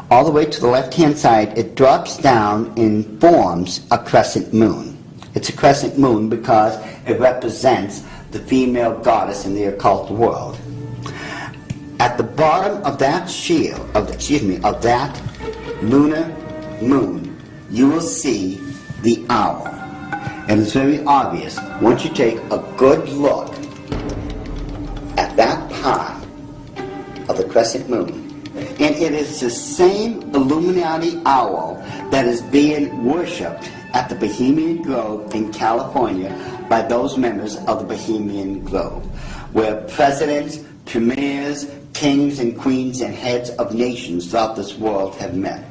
all the way to the left-hand side, it drops down and forms a crescent moon. It's a crescent moon because it represents the female goddess in the occult world. At the bottom of that shield, of that lunar moon, you will see the owl. And it's very obvious once you take a good look at that part of the crescent moon. And it is the same Illuminati owl that is being worshipped at the Bohemian Grove in California by those members of the Bohemian Grove, where presidents, premiers, kings and queens and heads of nations throughout this world have met.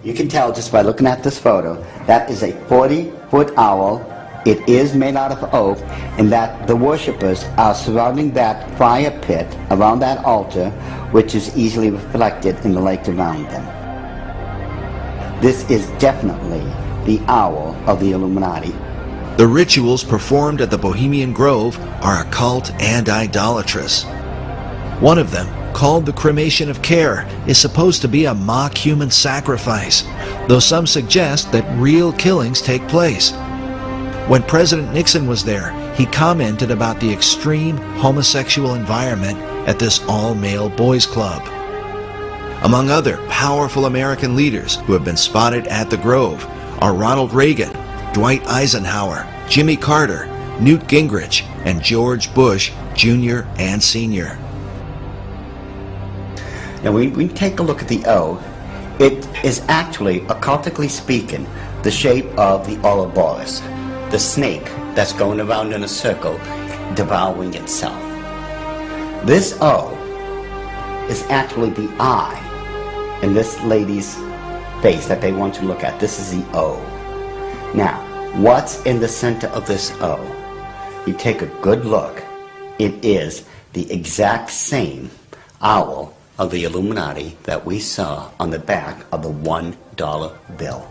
You can tell just by looking at this photo, that is a 40-foot owl. It is made out of oak, and that the worshippers are surrounding that fire pit around that altar, which is easily reflected in the lake around them. This is definitely the owl of the Illuminati. The rituals performed at the Bohemian Grove are occult and idolatrous. One of them, called the cremation of care, is supposed to be a mock human sacrifice, though some suggest that real killings take place. When President Nixon was there, he commented about the extreme homosexual environment at this all-male boys' club. Among other powerful American leaders who have been spotted at the Grove are Ronald Reagan, Dwight Eisenhower, Jimmy Carter, Newt Gingrich, and George Bush Jr. and Sr. Now, when we take a look at the O, it is actually, occultically speaking, the shape of the Ouroboros, the snake that's going around in a circle, devouring itself. This O is actually the eye in this lady's face that they want to look at. This is the O. Now, what's in the center of this O? You take a good look. It is the exact same owl of the Illuminati that we saw on the back of the $1 bill.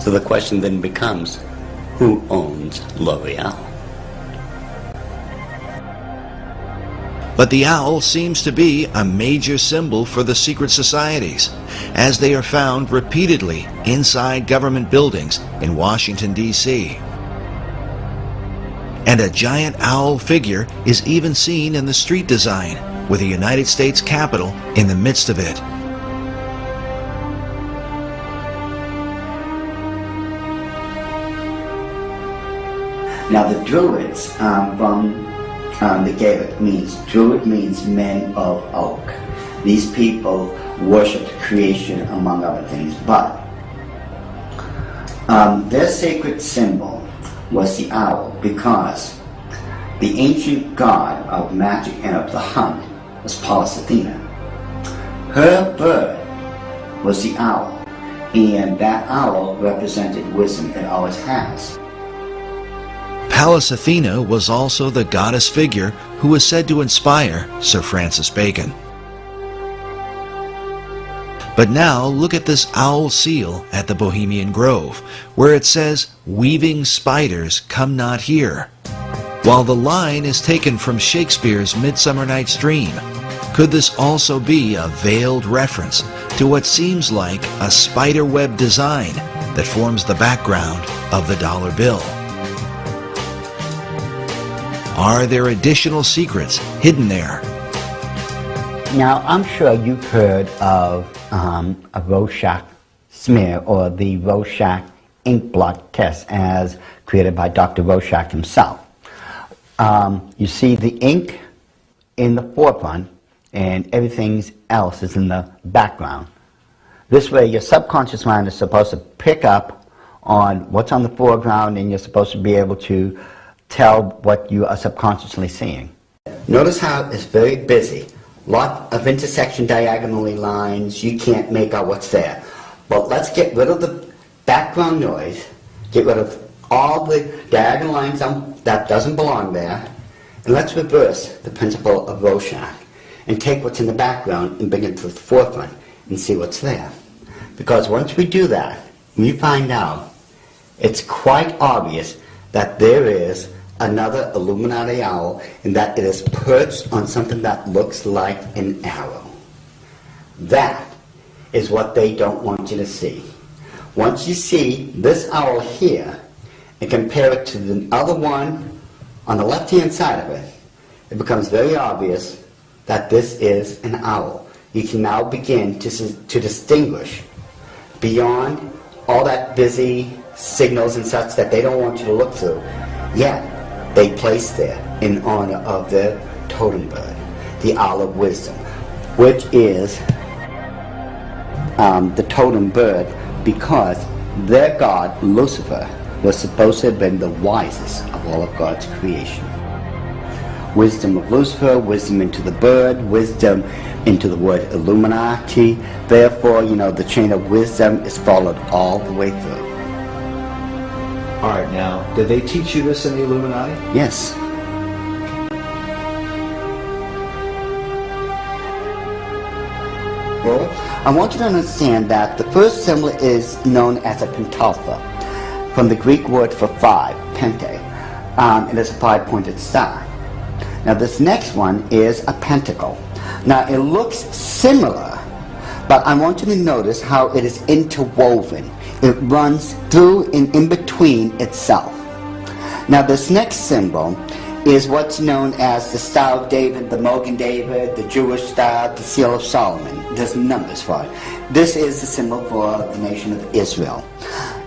So the question then becomes, who owns L'Oreal? But the owl seems to be a major symbol for the secret societies, as they are found repeatedly inside government buildings in Washington, D.C. And a giant owl figure is even seen in the street design, with the United States Capitol in the midst of it. Now the Druids from the Gaelic Druid means men of oak. These people worshipped creation among other things, but their sacred symbol was the owl, because the ancient god of magic and of the hunt was Pallas Athena. Her bird was the owl, and that owl represented wisdom. It always has. Pallas Athena was also the goddess figure who was said to inspire Sir Francis Bacon. But now look at this owl seal at the Bohemian Grove, where it says, "Weaving spiders come not here." While the line is taken from Shakespeare's Midsummer Night's Dream, could this also be a veiled reference to what seems like a spider web design that forms the background of the dollar bill? Are there additional secrets hidden there? Now, I'm sure you've heard of a Rorschach smear, or the Rorschach ink blot test, as created by Dr. Rorschach himself. You see the ink in the forefront and everything else is in the background. This way your subconscious mind is supposed to pick up on what's on the foreground, and you're supposed to be able to tell what you are subconsciously seeing. Notice how it's very busy. Lot of intersection diagonally lines. You can't make out what's there. But let's get rid of the background noise, get rid of all the diagonal lines that doesn't belong there, and let's reverse the principle of Rorschach and take what's in the background and bring it to the forefront and see what's there. Because once we do that, we find out it's quite obvious that there is another Illuminati owl, and that it is perched on something that looks like an arrow. That is what they don't want you to see. Once you see this owl here and compare it to the other one on the left-hand side of it, it becomes very obvious that this is an owl. You can now begin to distinguish beyond all that busy signals and such that they don't want you to look through. Yet, they place there in honor of their totem bird, the owl of wisdom, which is the totem bird because their god, Lucifer, was supposed to have been the wisest of all of God's creation. Wisdom of Lucifer, wisdom into the bird, wisdom into the word Illuminati. Therefore, the chain of wisdom is followed all the way through. All right, now, did they teach you this in the Illuminati? Yes. Well, I want you to understand that the first symbol is known as a pentalpha, from the Greek word for five, pente. It is a five-pointed star. Now, this next one is a pentacle. Now, it looks similar, but I want you to notice how it is interwoven. It runs through and in between itself. Now this next symbol is what's known as the Star of David, the Mogan David, the Jewish Star, the Seal of Solomon. There's numbers for it. This is the symbol for the nation of Israel.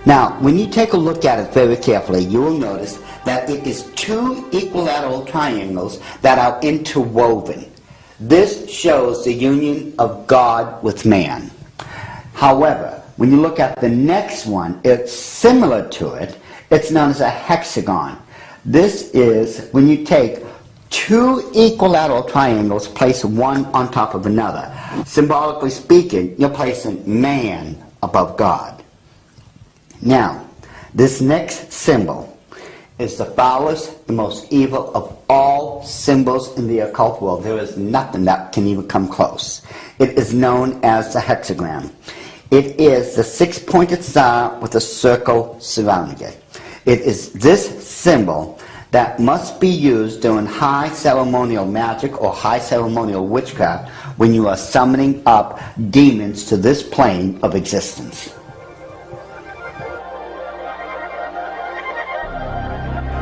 Now, when you take a look at it very carefully, you will notice that it is two equilateral triangles that are interwoven. This shows the union of God with man. However, when you look at the next one, it's similar to it. It's known as a hexagon. This is when you take two equilateral triangles, place one on top of another. Symbolically speaking, you're placing man above God. Now, this next symbol is the foulest, the most evil of all symbols in the occult world. There is nothing that can even come close. It is known as the hexagram. It is the six-pointed star with a circle surrounding it. It is this symbol that must be used during high ceremonial magic or high ceremonial witchcraft when you are summoning up demons to this plane of existence.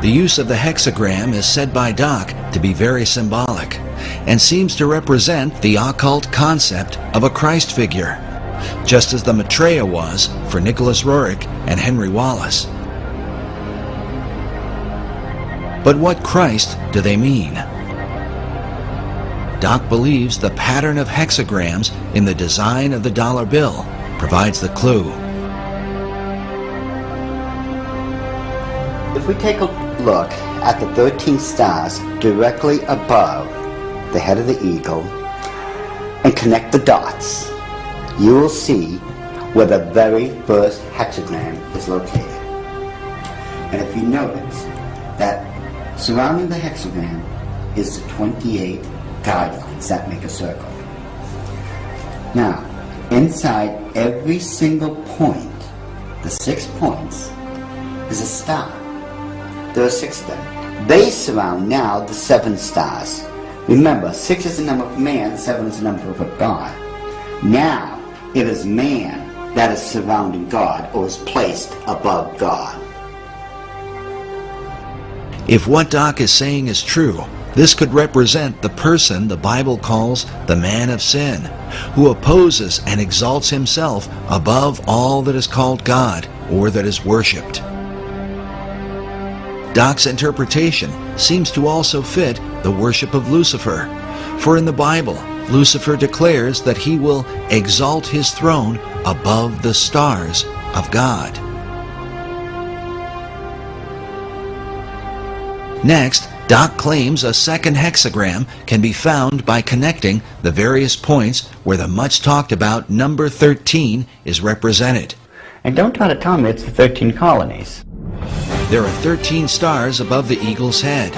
The use of the hexagram is said by Doc to be very symbolic and seems to represent the occult concept of a Christ figure, just as the Maitreya was for Nicholas Roerich and Henry Wallace. But what Christ do they mean? Doc believes the pattern of hexagrams in the design of the dollar bill provides the clue. If we take a look at the 13 stars directly above the head of the eagle and connect the dots, you will see where the very first hexagram is located. And if you notice that surrounding the hexagram is the 28 guidelines that make a circle. Now, inside every single point, the 6 points, is a star. There are 6 of them. They surround now the 7 stars. Remember, 6 is the number of man, 7 is the number of God. Now, it is man that is surrounding God or is placed above God. If what Doc is saying is true, this could represent the person the Bible calls the man of sin, who opposes and exalts himself above all that is called God or that is worshipped. Doc's interpretation seems to also fit the worship of Lucifer, for in the Bible, Lucifer declares that he will exalt his throne above the stars of God. Next, Doc claims a second hexagram can be found by connecting the various points where the much talked about number 13 is represented. And don't try to tell me it's the 13 colonies. There are 13 stars above the eagle's head,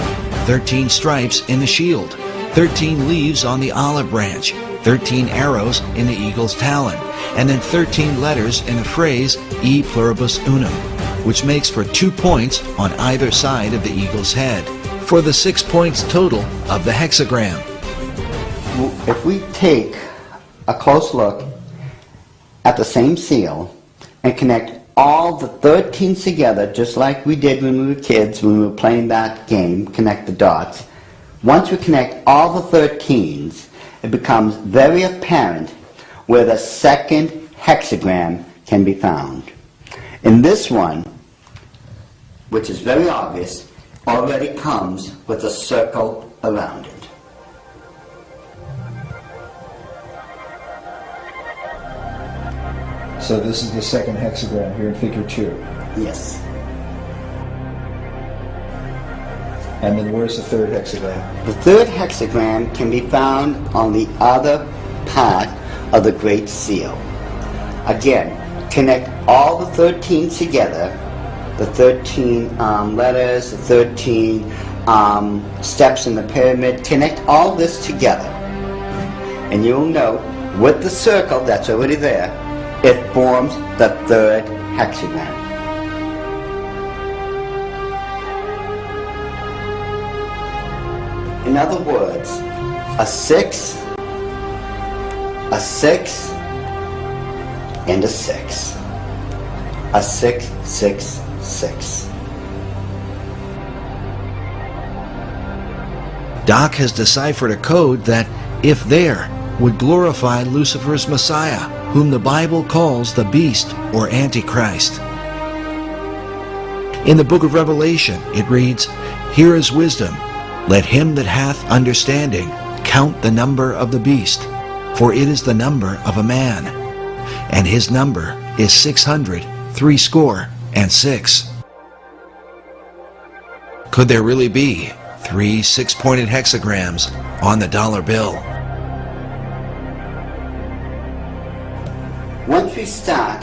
13 stripes in the shield, 13 leaves on the olive branch, 13 arrows in the eagle's talon, and then 13 letters in the phrase E pluribus unum, which makes for 2 points on either side of the eagle's head, for the 6 points total of the hexagram. If we take a close look at the same seal and connect all the 13 together, just like we did when we were kids, when we were playing that game, connect the dots. Once we connect all the 13s, it becomes very apparent where the second hexagram can be found. In this one, which is very obvious, already comes with a circle around it. So this is the second hexagram here in figure 2. Yes. And then where's the third hexagram? The third hexagram can be found on the other part of the Great Seal. Again, connect all the 13 together, the 13 letters, the 13 steps in the pyramid, connect all this together. And you'll note with the circle that's already there, it forms the third hexagram. In other words, a 6, and a 6. A 6, 6, 6. Doc has deciphered a code that, if there, would glorify Lucifer's Messiah, whom the Bible calls the beast or Antichrist. In the book of Revelation, it reads, "Here is wisdom. Let him that hath understanding count the number of the beast, for it is the number of a man, and his number is 666." Could there really be 3 six-pointed hexagrams on the dollar bill? Once we start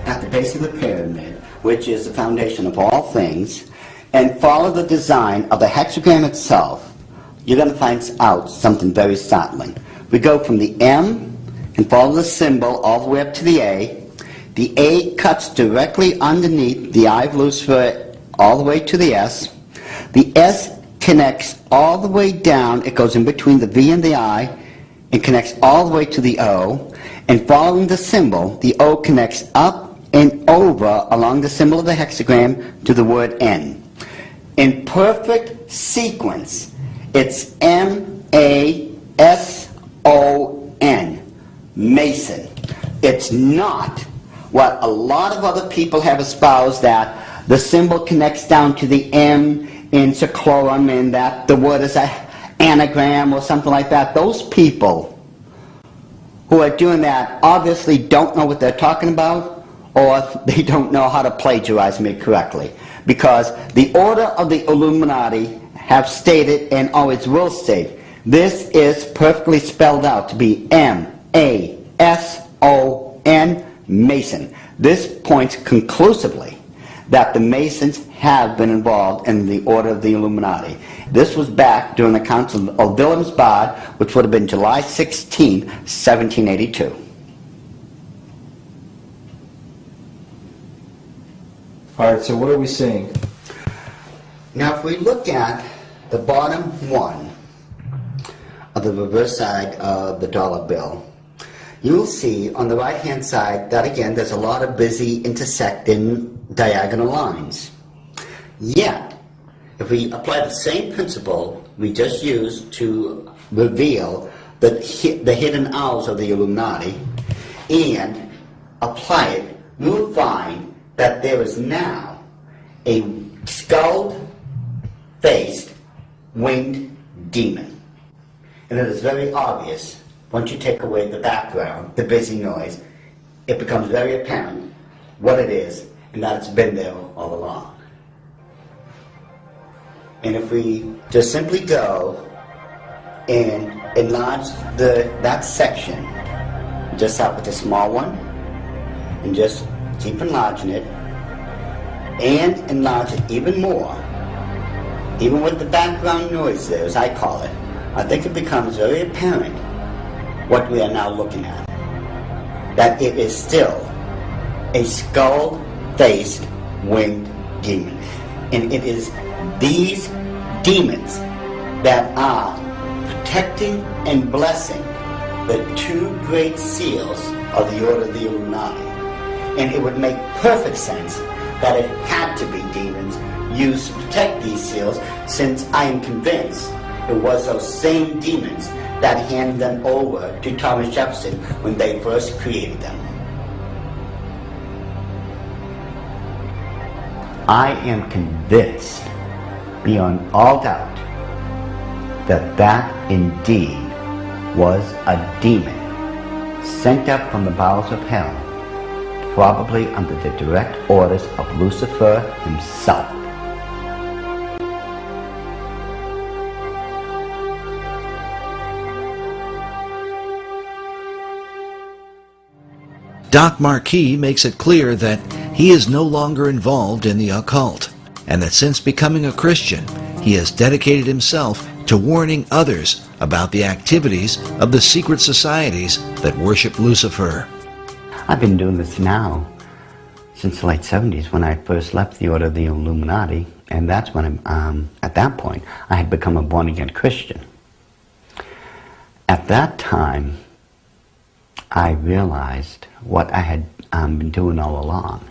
at the base of the pyramid, which is the foundation of all things, and follow the design of the hexagram itself, you're going to find out something very startling. We go from the M and follow the symbol all the way up to the A. The A cuts directly underneath the eye of Lucifer all the way to the S. The S connects all the way down. It goes in between the V and the I and connects all the way to the O. And following the symbol, the O connects up and over along the symbol of the hexagram to the word N. In perfect sequence, it's M-A-S-O-N, Mason. It's not what a lot of other people have espoused, that the symbol connects down to the M in seclorum and that the word is an anagram or something like that. Those people who are doing that obviously don't know what they're talking about, or they don't know how to plagiarize me correctly. Because the order of the Illuminati have stated, and always will state, this is perfectly spelled out to be M-A-S-O-N, Mason. This points conclusively that the Masons have been involved in the order of the Illuminati. This was back during the Council of Wilhelmsbad, which would have been July 16, 1782. All right, so what are we seeing? Now, if we look at the bottom one of the reverse side of the dollar bill, you'll see on the right-hand side that, again, there's a lot of busy intersecting diagonal lines. Yet, if we apply the same principle we just used to reveal the hidden owls of the Illuminati and apply it, we will find that there is now a skull-faced winged demon. And it is very obvious, once you take away the background, the busy noise, it becomes very apparent what it is and that it's been there all along. And if we just simply go and enlarge that section, just start with a small one, and just keep enlarging it, and enlarge it even more, even with the background noise there, as I call it, I think it becomes very apparent what we are now looking at. That it is still a skull-faced winged demon. And it is these demons that are protecting and blessing the two great seals of the Order of the Illuminati. And it would make perfect sense that it had to be demons used to protect these seals, since I am convinced it was those same demons that handed them over to Thomas Jefferson when they first created them. I am convinced, beyond all doubt, that that indeed was a demon sent up from the bowels of hell, probably under the direct orders of Lucifer himself. Doc Marquis makes it clear that he is no longer involved in the occult, and that since becoming a Christian, he has dedicated himself to warning others about the activities of the secret societies that worship Lucifer. I've been doing this now since the late 70s, when I first left the Order of the Illuminati, and that's when at that point I had become a born-again Christian. At that time, I realized what I had been doing all along.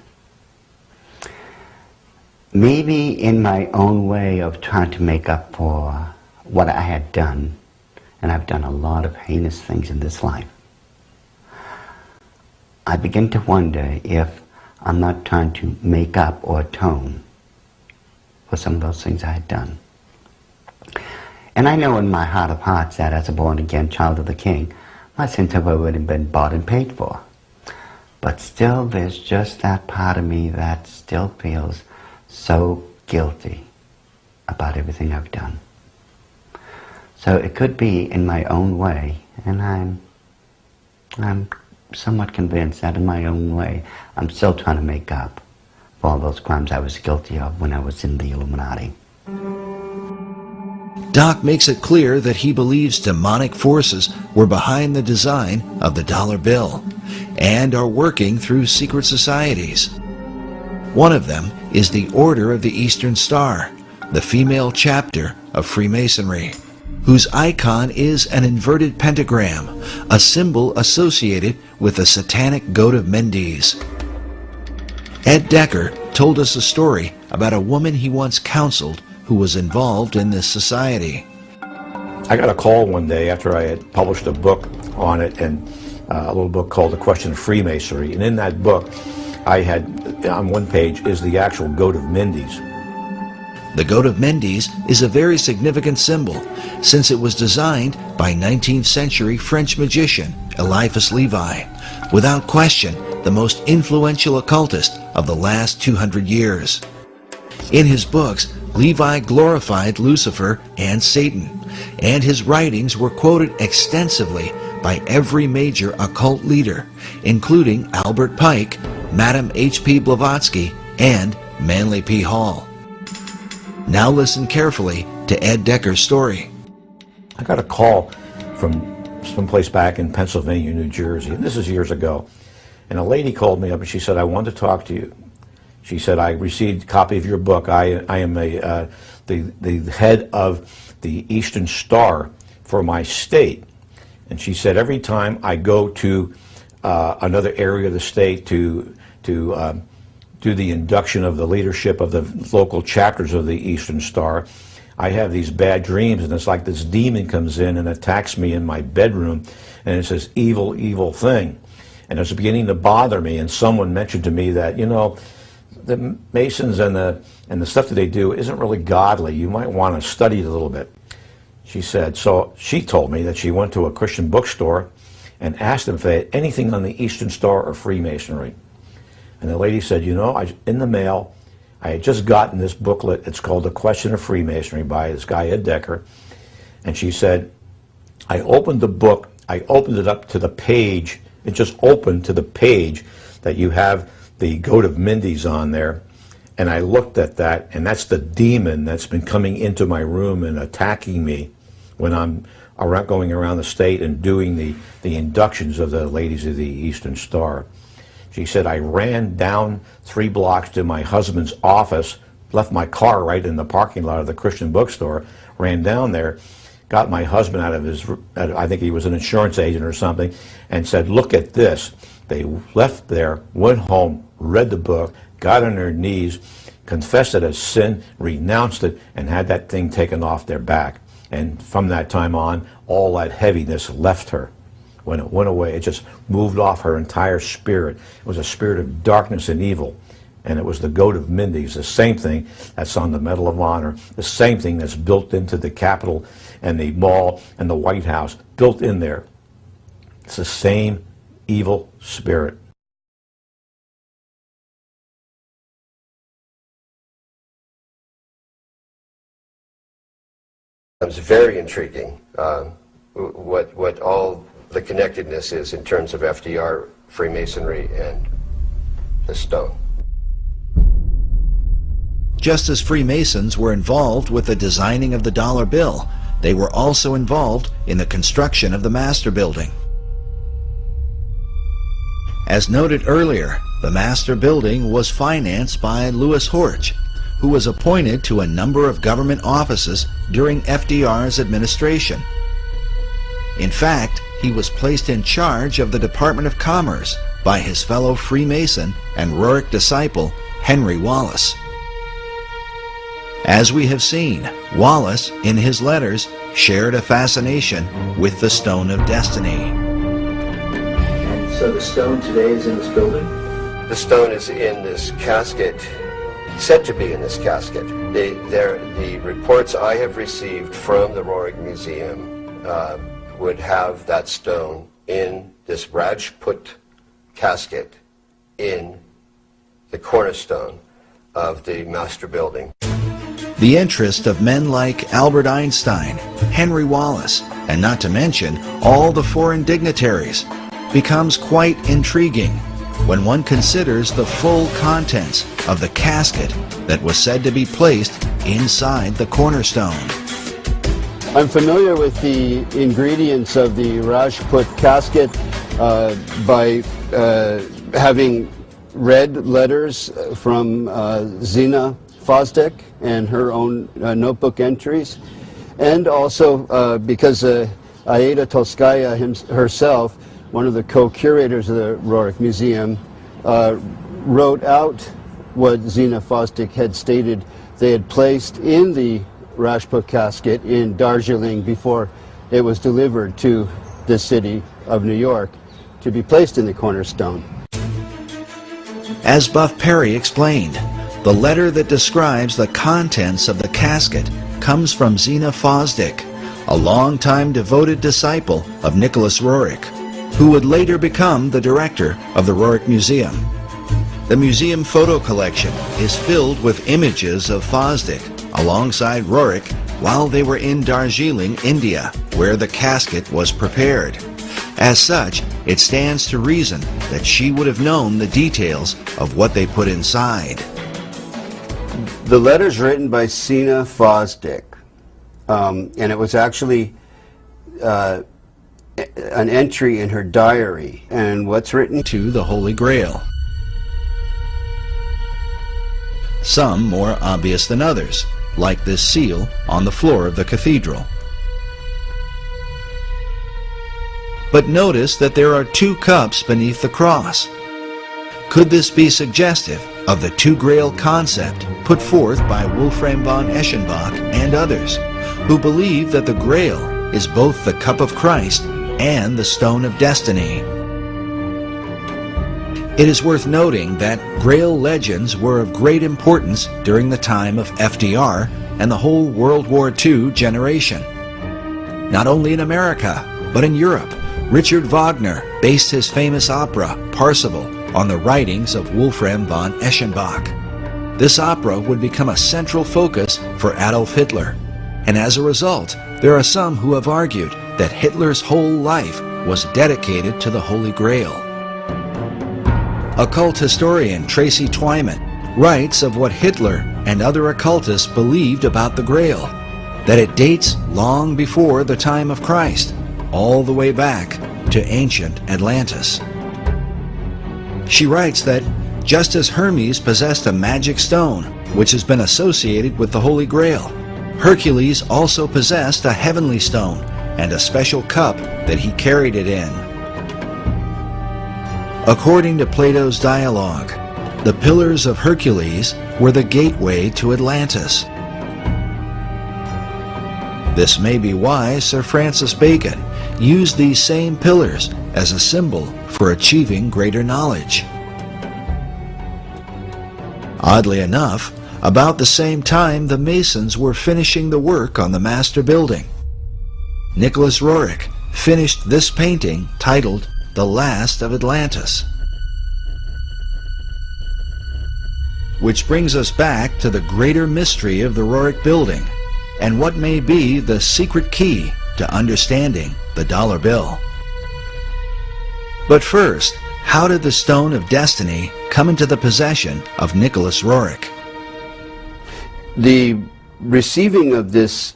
Maybe in my own way of trying to make up for what I had done, and I've done a lot of heinous things in this life, I begin to wonder if I'm not trying to make up or atone for some of those things I had done. And I know in my heart of hearts that as a born-again child of the King, my sins have already been bought and paid for. But still, there's just that part of me that still feels so guilty about everything I've done. So it could be in my own way, and I'm somewhat convinced that in my own way, I'm still trying to make up for all those crimes I was guilty of when I was in the Illuminati. Doc makes it clear that he believes demonic forces were behind the design of the dollar bill and are working through secret societies. One of them is the Order of the Eastern Star, the female chapter of Freemasonry, whose icon is an inverted pentagram, a symbol associated with the satanic goat of Mendes. Ed Decker told us a story about a woman he once counseled who was involved in this society. I got a call one day after I had published a book on it, and a little book called The Question of Freemasonry. And in that book, I had, on one page, is the actual goat of Mendes. The goat of Mendes is a very significant symbol, since it was designed by 19th century French magician Eliphas Levi, without question the most influential occultist of the last 200 years. In his books, Levi glorified Lucifer and Satan, and his writings were quoted extensively by every major occult leader, including Albert Pike, Madame H.P. Blavatsky, and Manly P. Hall. Now listen carefully to Ed Decker's story. I got a call from someplace back in Pennsylvania, New Jersey, and this is years ago. And a lady called me up and she said, "I want to talk to you." She said, "I received a copy of your book. I am the head of the Eastern Star for my state." And she said, "Every time I go to another area of the state to do the induction of the leadership of the local chapters of the Eastern Star, I have these bad dreams, and it's like this demon comes in and attacks me in my bedroom, and it's this evil, evil thing. And it's beginning to bother me." And someone mentioned to me that, you know, the Masons and the stuff that they do isn't really godly. You might want to study it a little bit. She said, so she told me that she went to a Christian bookstore and asked them if they had anything on the Eastern Star or Freemasonry. And the lady said, "You know, in the mail, I had just gotten this booklet. It's called The Question of Freemasonry by this guy, Ed Decker." And she said, "I opened the book, I opened it up to the page, it just opened to the page that you have the goat of Mendes on there. And I looked at that, and that's the demon that's been coming into my room and attacking me when I'm going around the state and doing the inductions of the ladies of the Eastern Star." She said, "I ran down 3 blocks to my husband's office, left my car right in the parking lot of the Christian bookstore, ran down there, got my husband out of his, I think he was an insurance agent or something, and said, 'Look at this.' They left there, went home, read the book, got on their knees, confessed it as sin, renounced it, and had that thing taken off their back. And from that time on, all that heaviness left her. When it went away, it just moved off her entire spirit. It was a spirit of darkness and evil. And it was the goat of Mendes, the same thing that's on the Medal of Honor, the same thing that's built into the Capitol and the Mall and the White House, built in there. It's the same evil spirit." It's very intriguing what all the connectedness is in terms of FDR, Freemasonry, and the stone. Just as Freemasons were involved with the designing of the dollar bill, they were also involved in the construction of the Master Building. As noted earlier, the Master Building was financed by Louis Horch, who was appointed to a number of government offices during FDR's administration. In fact, he was placed in charge of the Department of Commerce by his fellow Freemason and Roerich disciple, Henry Wallace. As we have seen, Wallace, in his letters, shared a fascination with the Stone of Destiny. So the stone today is in this building? The stone is in this casket said to be in this casket. The reports I have received from the Roerich Museum would have that stone in this Rajput casket in the cornerstone of the master building. The interest of men like Albert Einstein, Henry Wallace, and not to mention all the foreign dignitaries, becomes quite intriguing when one considers the full contents of the casket that was said to be placed inside the cornerstone. I'm familiar with the ingredients of the Rajput casket by having read letters from Zina Fosdick and her own notebook entries, and also because Aida Tolskaya herself, one of the co-curators of the Roerich Museum, wrote out what Zina Fosdick had stated they had placed in the Rajput casket in Darjeeling before it was delivered to the city of New York to be placed in the cornerstone. As Buff Perry explained, the letter that describes the contents of the casket comes from Zina Fosdick, a longtime devoted disciple of Nicholas Roerich, who would later become the director of the Roerich Museum. The museum photo collection is filled with images of Fosdick alongside Roerich while they were in Darjeeling, India, where the casket was prepared. As such, it stands to reason that she would have known the details of what they put inside. The letter's written by Zina Fosdick, and it was actually an entry in her diary, and what's written to the Holy Grail. Some more obvious than others, like this seal on the floor of the cathedral. But notice that there are two cups beneath the cross. Could this be suggestive of the two grail concept put forth by Wolfram von Eschenbach and others, who believe that the grail is both the cup of Christ and the stone of destiny? It is worth noting that Grail legends were of great importance during the time of FDR and the whole World War II generation. Not only in America, but in Europe, Richard Wagner based his famous opera, Parsifal, on the writings of Wolfram von Eschenbach. This opera would become a central focus for Adolf Hitler, and as a result, there are some who have argued that Hitler's whole life was dedicated to the Holy Grail. Occult historian Tracy Twyman writes of what Hitler and other occultists believed about the Grail, that it dates long before the time of Christ, all the way back to ancient Atlantis. She writes that just as Hermes possessed a magic stone, which has been associated with the Holy Grail, Hercules also possessed a heavenly stone and a special cup that he carried it in. According to Plato's dialogue, the Pillars of Hercules were the gateway to Atlantis. This may be why Sir Francis Bacon used these same pillars as a symbol for achieving greater knowledge. Oddly enough, about the same time the Masons were finishing the work on the master building, Nicholas Roerich finished this painting titled The Last of Atlantis. Which brings us back to the greater mystery of the Roerich building and what may be the secret key to understanding the dollar bill. But first, how did the Stone of Destiny come into the possession of Nicholas Roerich? The receiving of this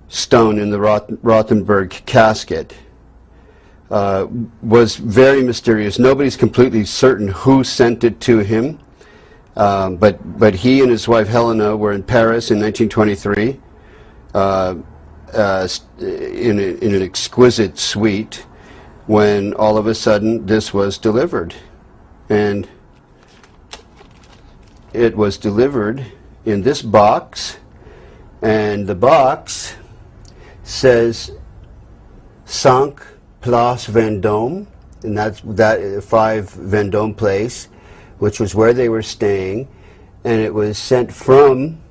stone in the Rothenburg casket was very mysterious. Nobody's completely certain who sent it to him, but he and his wife Helena were in Paris in 1923 in an exquisite suite when all of a sudden this was delivered. And it was delivered in this box, and the box says Cinq Place Vendôme, and that's 5 Vendôme Place, which was where they were staying. and it was sent from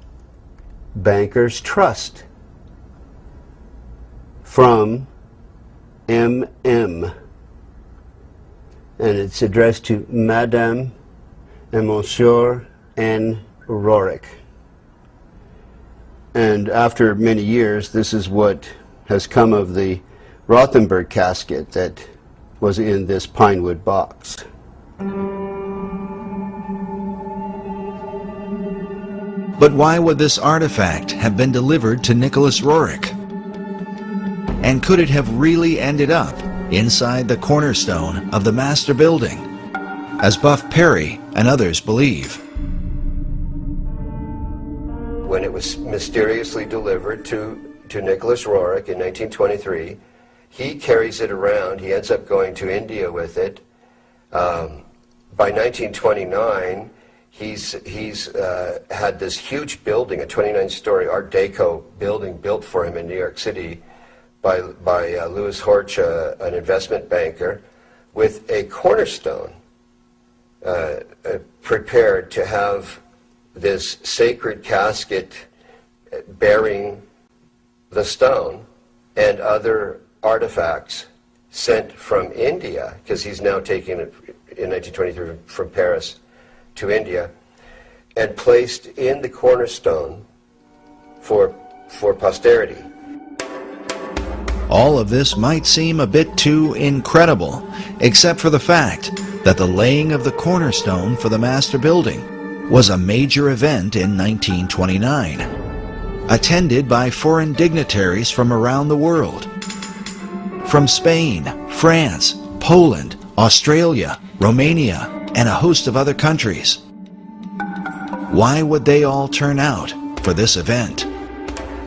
Bankers Trust, from MM, and it's addressed to Madame and Monsieur N. Roerich. And after many years, this is what has come of the Rothenberg casket that was in this pine wood box. But why would this artifact have been delivered to Nicholas Roerich? And could it have really ended up inside the cornerstone of the master building, as Buff Perry and others believe? When it was mysteriously delivered to Nicholas Roerich in 1923, he carries it around. He ends up going to India with it. By 1929, he's had this huge building, a 29-story Art Deco building built for him in New York City by Louis Horch, an investment banker, with a cornerstone prepared to have this sacred casket bearing the stone and other artifacts sent from India, because he's now taking it in 1923 from Paris to India, and placed in the cornerstone for posterity. All of this might seem a bit too incredible, except for the fact that the laying of the cornerstone for the master building was a major event in 1929, attended by foreign dignitaries from around the world. From Spain, France, Poland, Australia, Romania, and a host of other countries. Why would they all turn out for this event?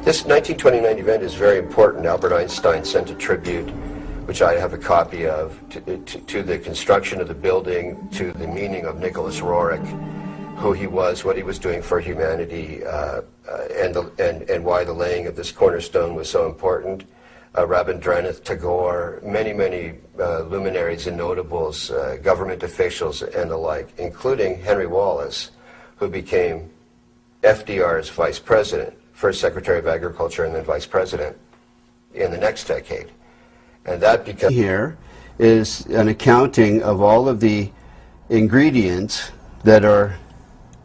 This 1929 event is very important. Albert Einstein sent a tribute, which I have a copy of, to the construction of the building, to the meaning of Nicholas Roerich, who he was, what he was doing for humanity, and why the laying of this cornerstone was so important. Rabindranath Tagore, many luminaries and notables, government officials and the like, including Henry Wallace, who became FDR's vice president, first Secretary of Agriculture and then vice president in the next decade. And that becomes... Here is an accounting of all of the ingredients that are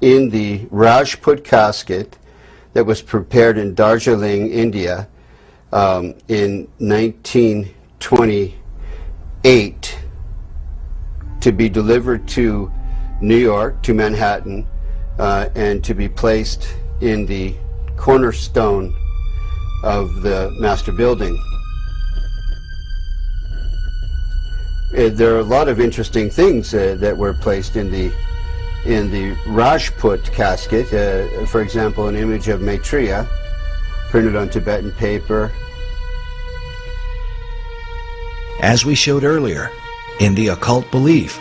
in the Rajput casket that was prepared in Darjeeling, India, in 1928 to be delivered to New York, to Manhattan, and to be placed in the cornerstone of the master building. There are a lot of interesting things that were placed in the Rajput casket. For example, an image of Maitreya printed on Tibetan paper. As we showed earlier, in the occult belief,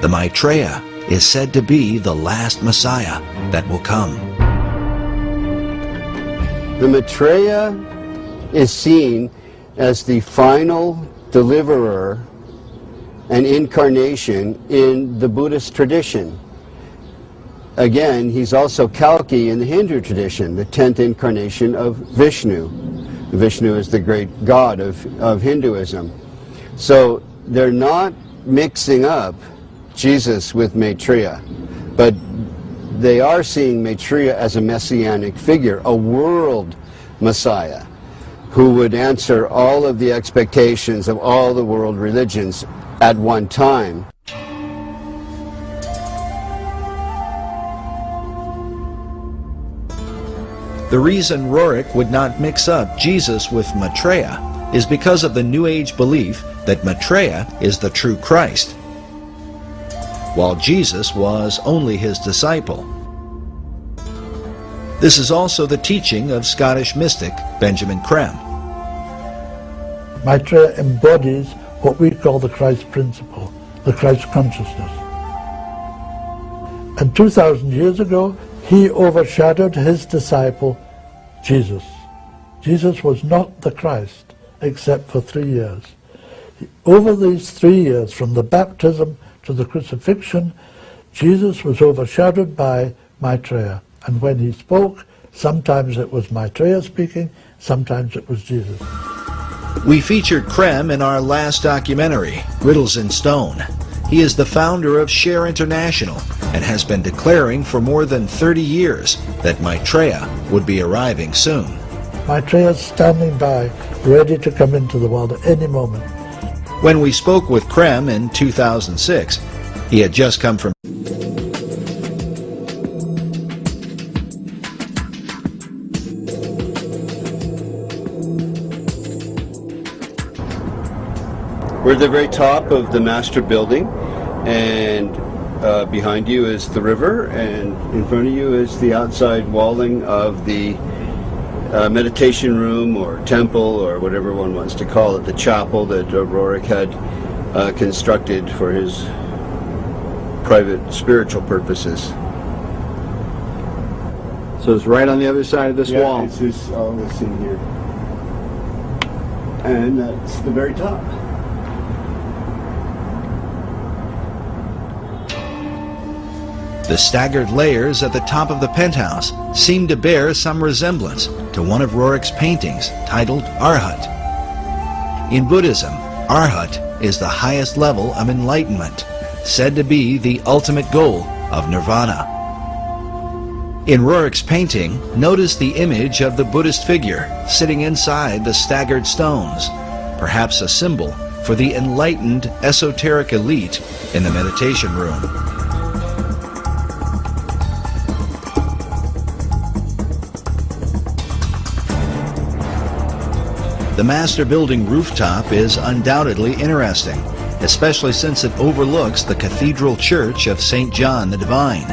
the Maitreya is said to be the last Messiah that will come. The Maitreya is seen as the final deliverer and incarnation in the Buddhist tradition. Again, he's also Kalki in the Hindu tradition, the 10th incarnation of Vishnu. Vishnu is the great god of Hinduism. So they're not mixing up Jesus with Maitreya, but they are seeing Maitreya as a messianic figure, a world Messiah, who would answer all of the expectations of all the world religions at one time. The reason Roerich would not mix up Jesus with Maitreya is because of the New Age belief that Maitreya is the true Christ, while Jesus was only his disciple. This is also the teaching of Scottish mystic Benjamin Creme. Maitreya embodies what we call the Christ principle, the Christ consciousness. And 2,000 years ago, he overshadowed his disciple, Jesus. Jesus was not the Christ, except for 3 years. Over these 3 years, from the baptism to the crucifixion, Jesus was overshadowed by Maitreya. And when he spoke, sometimes it was Maitreya speaking, sometimes it was Jesus. We featured Krem in our last documentary, Riddles in Stone. He is the founder of Share International and has been declaring for more than 30 years that Maitreya would be arriving soon. Maitreya is standing by, ready to come into the world at any moment. When we spoke with Krem in 2006, he had just come from We're at the very top of the master building, and behind you is the river, and in front of you is the outside walling of the meditation room or temple or whatever one wants to call it, the chapel that Rorik had constructed for his private spiritual purposes. So it's right on the other side of this wall. It's this, all this in here. And that's the very top. The staggered layers at the top of the penthouse seem to bear some resemblance to one of Rorik's paintings titled Arhat. In Buddhism, Arhat is the highest level of enlightenment, said to be the ultimate goal of nirvana. In Rorik's painting, notice the image of the Buddhist figure sitting inside the staggered stones, perhaps a symbol for the enlightened esoteric elite in the meditation room. The master building rooftop is undoubtedly interesting, especially since it overlooks the Cathedral Church of St. John the Divine,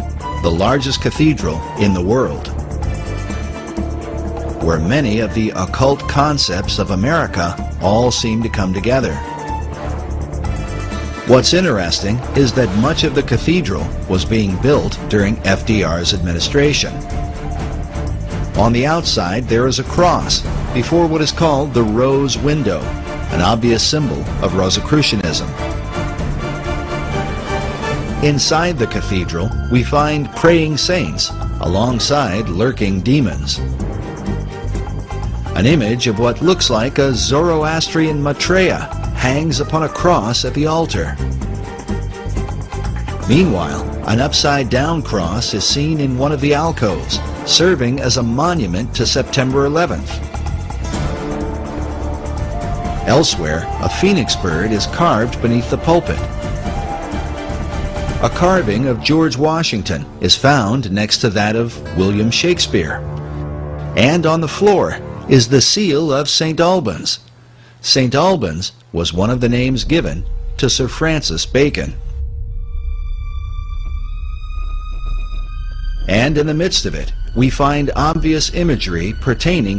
the largest cathedral in the world, where many of the occult concepts of America all seem to come together. What's interesting is that much of the cathedral was being built during FDR's administration. On the outside there is a cross before what is called the Rose Window, an obvious symbol of Rosicrucianism. Inside the cathedral, we find praying saints alongside lurking demons. An image of what looks like a Zoroastrian Maitreya hangs upon a cross at the altar. Meanwhile, an upside-down cross is seen in one of the alcoves, serving as a monument to September 11th. Elsewhere, a phoenix bird is carved beneath the pulpit. A carving of George Washington is found next to that of William Shakespeare. And on the floor is the seal of St. Albans. St. Albans was one of the names given to Sir Francis Bacon. And in the midst of it, we find obvious imagery pertaining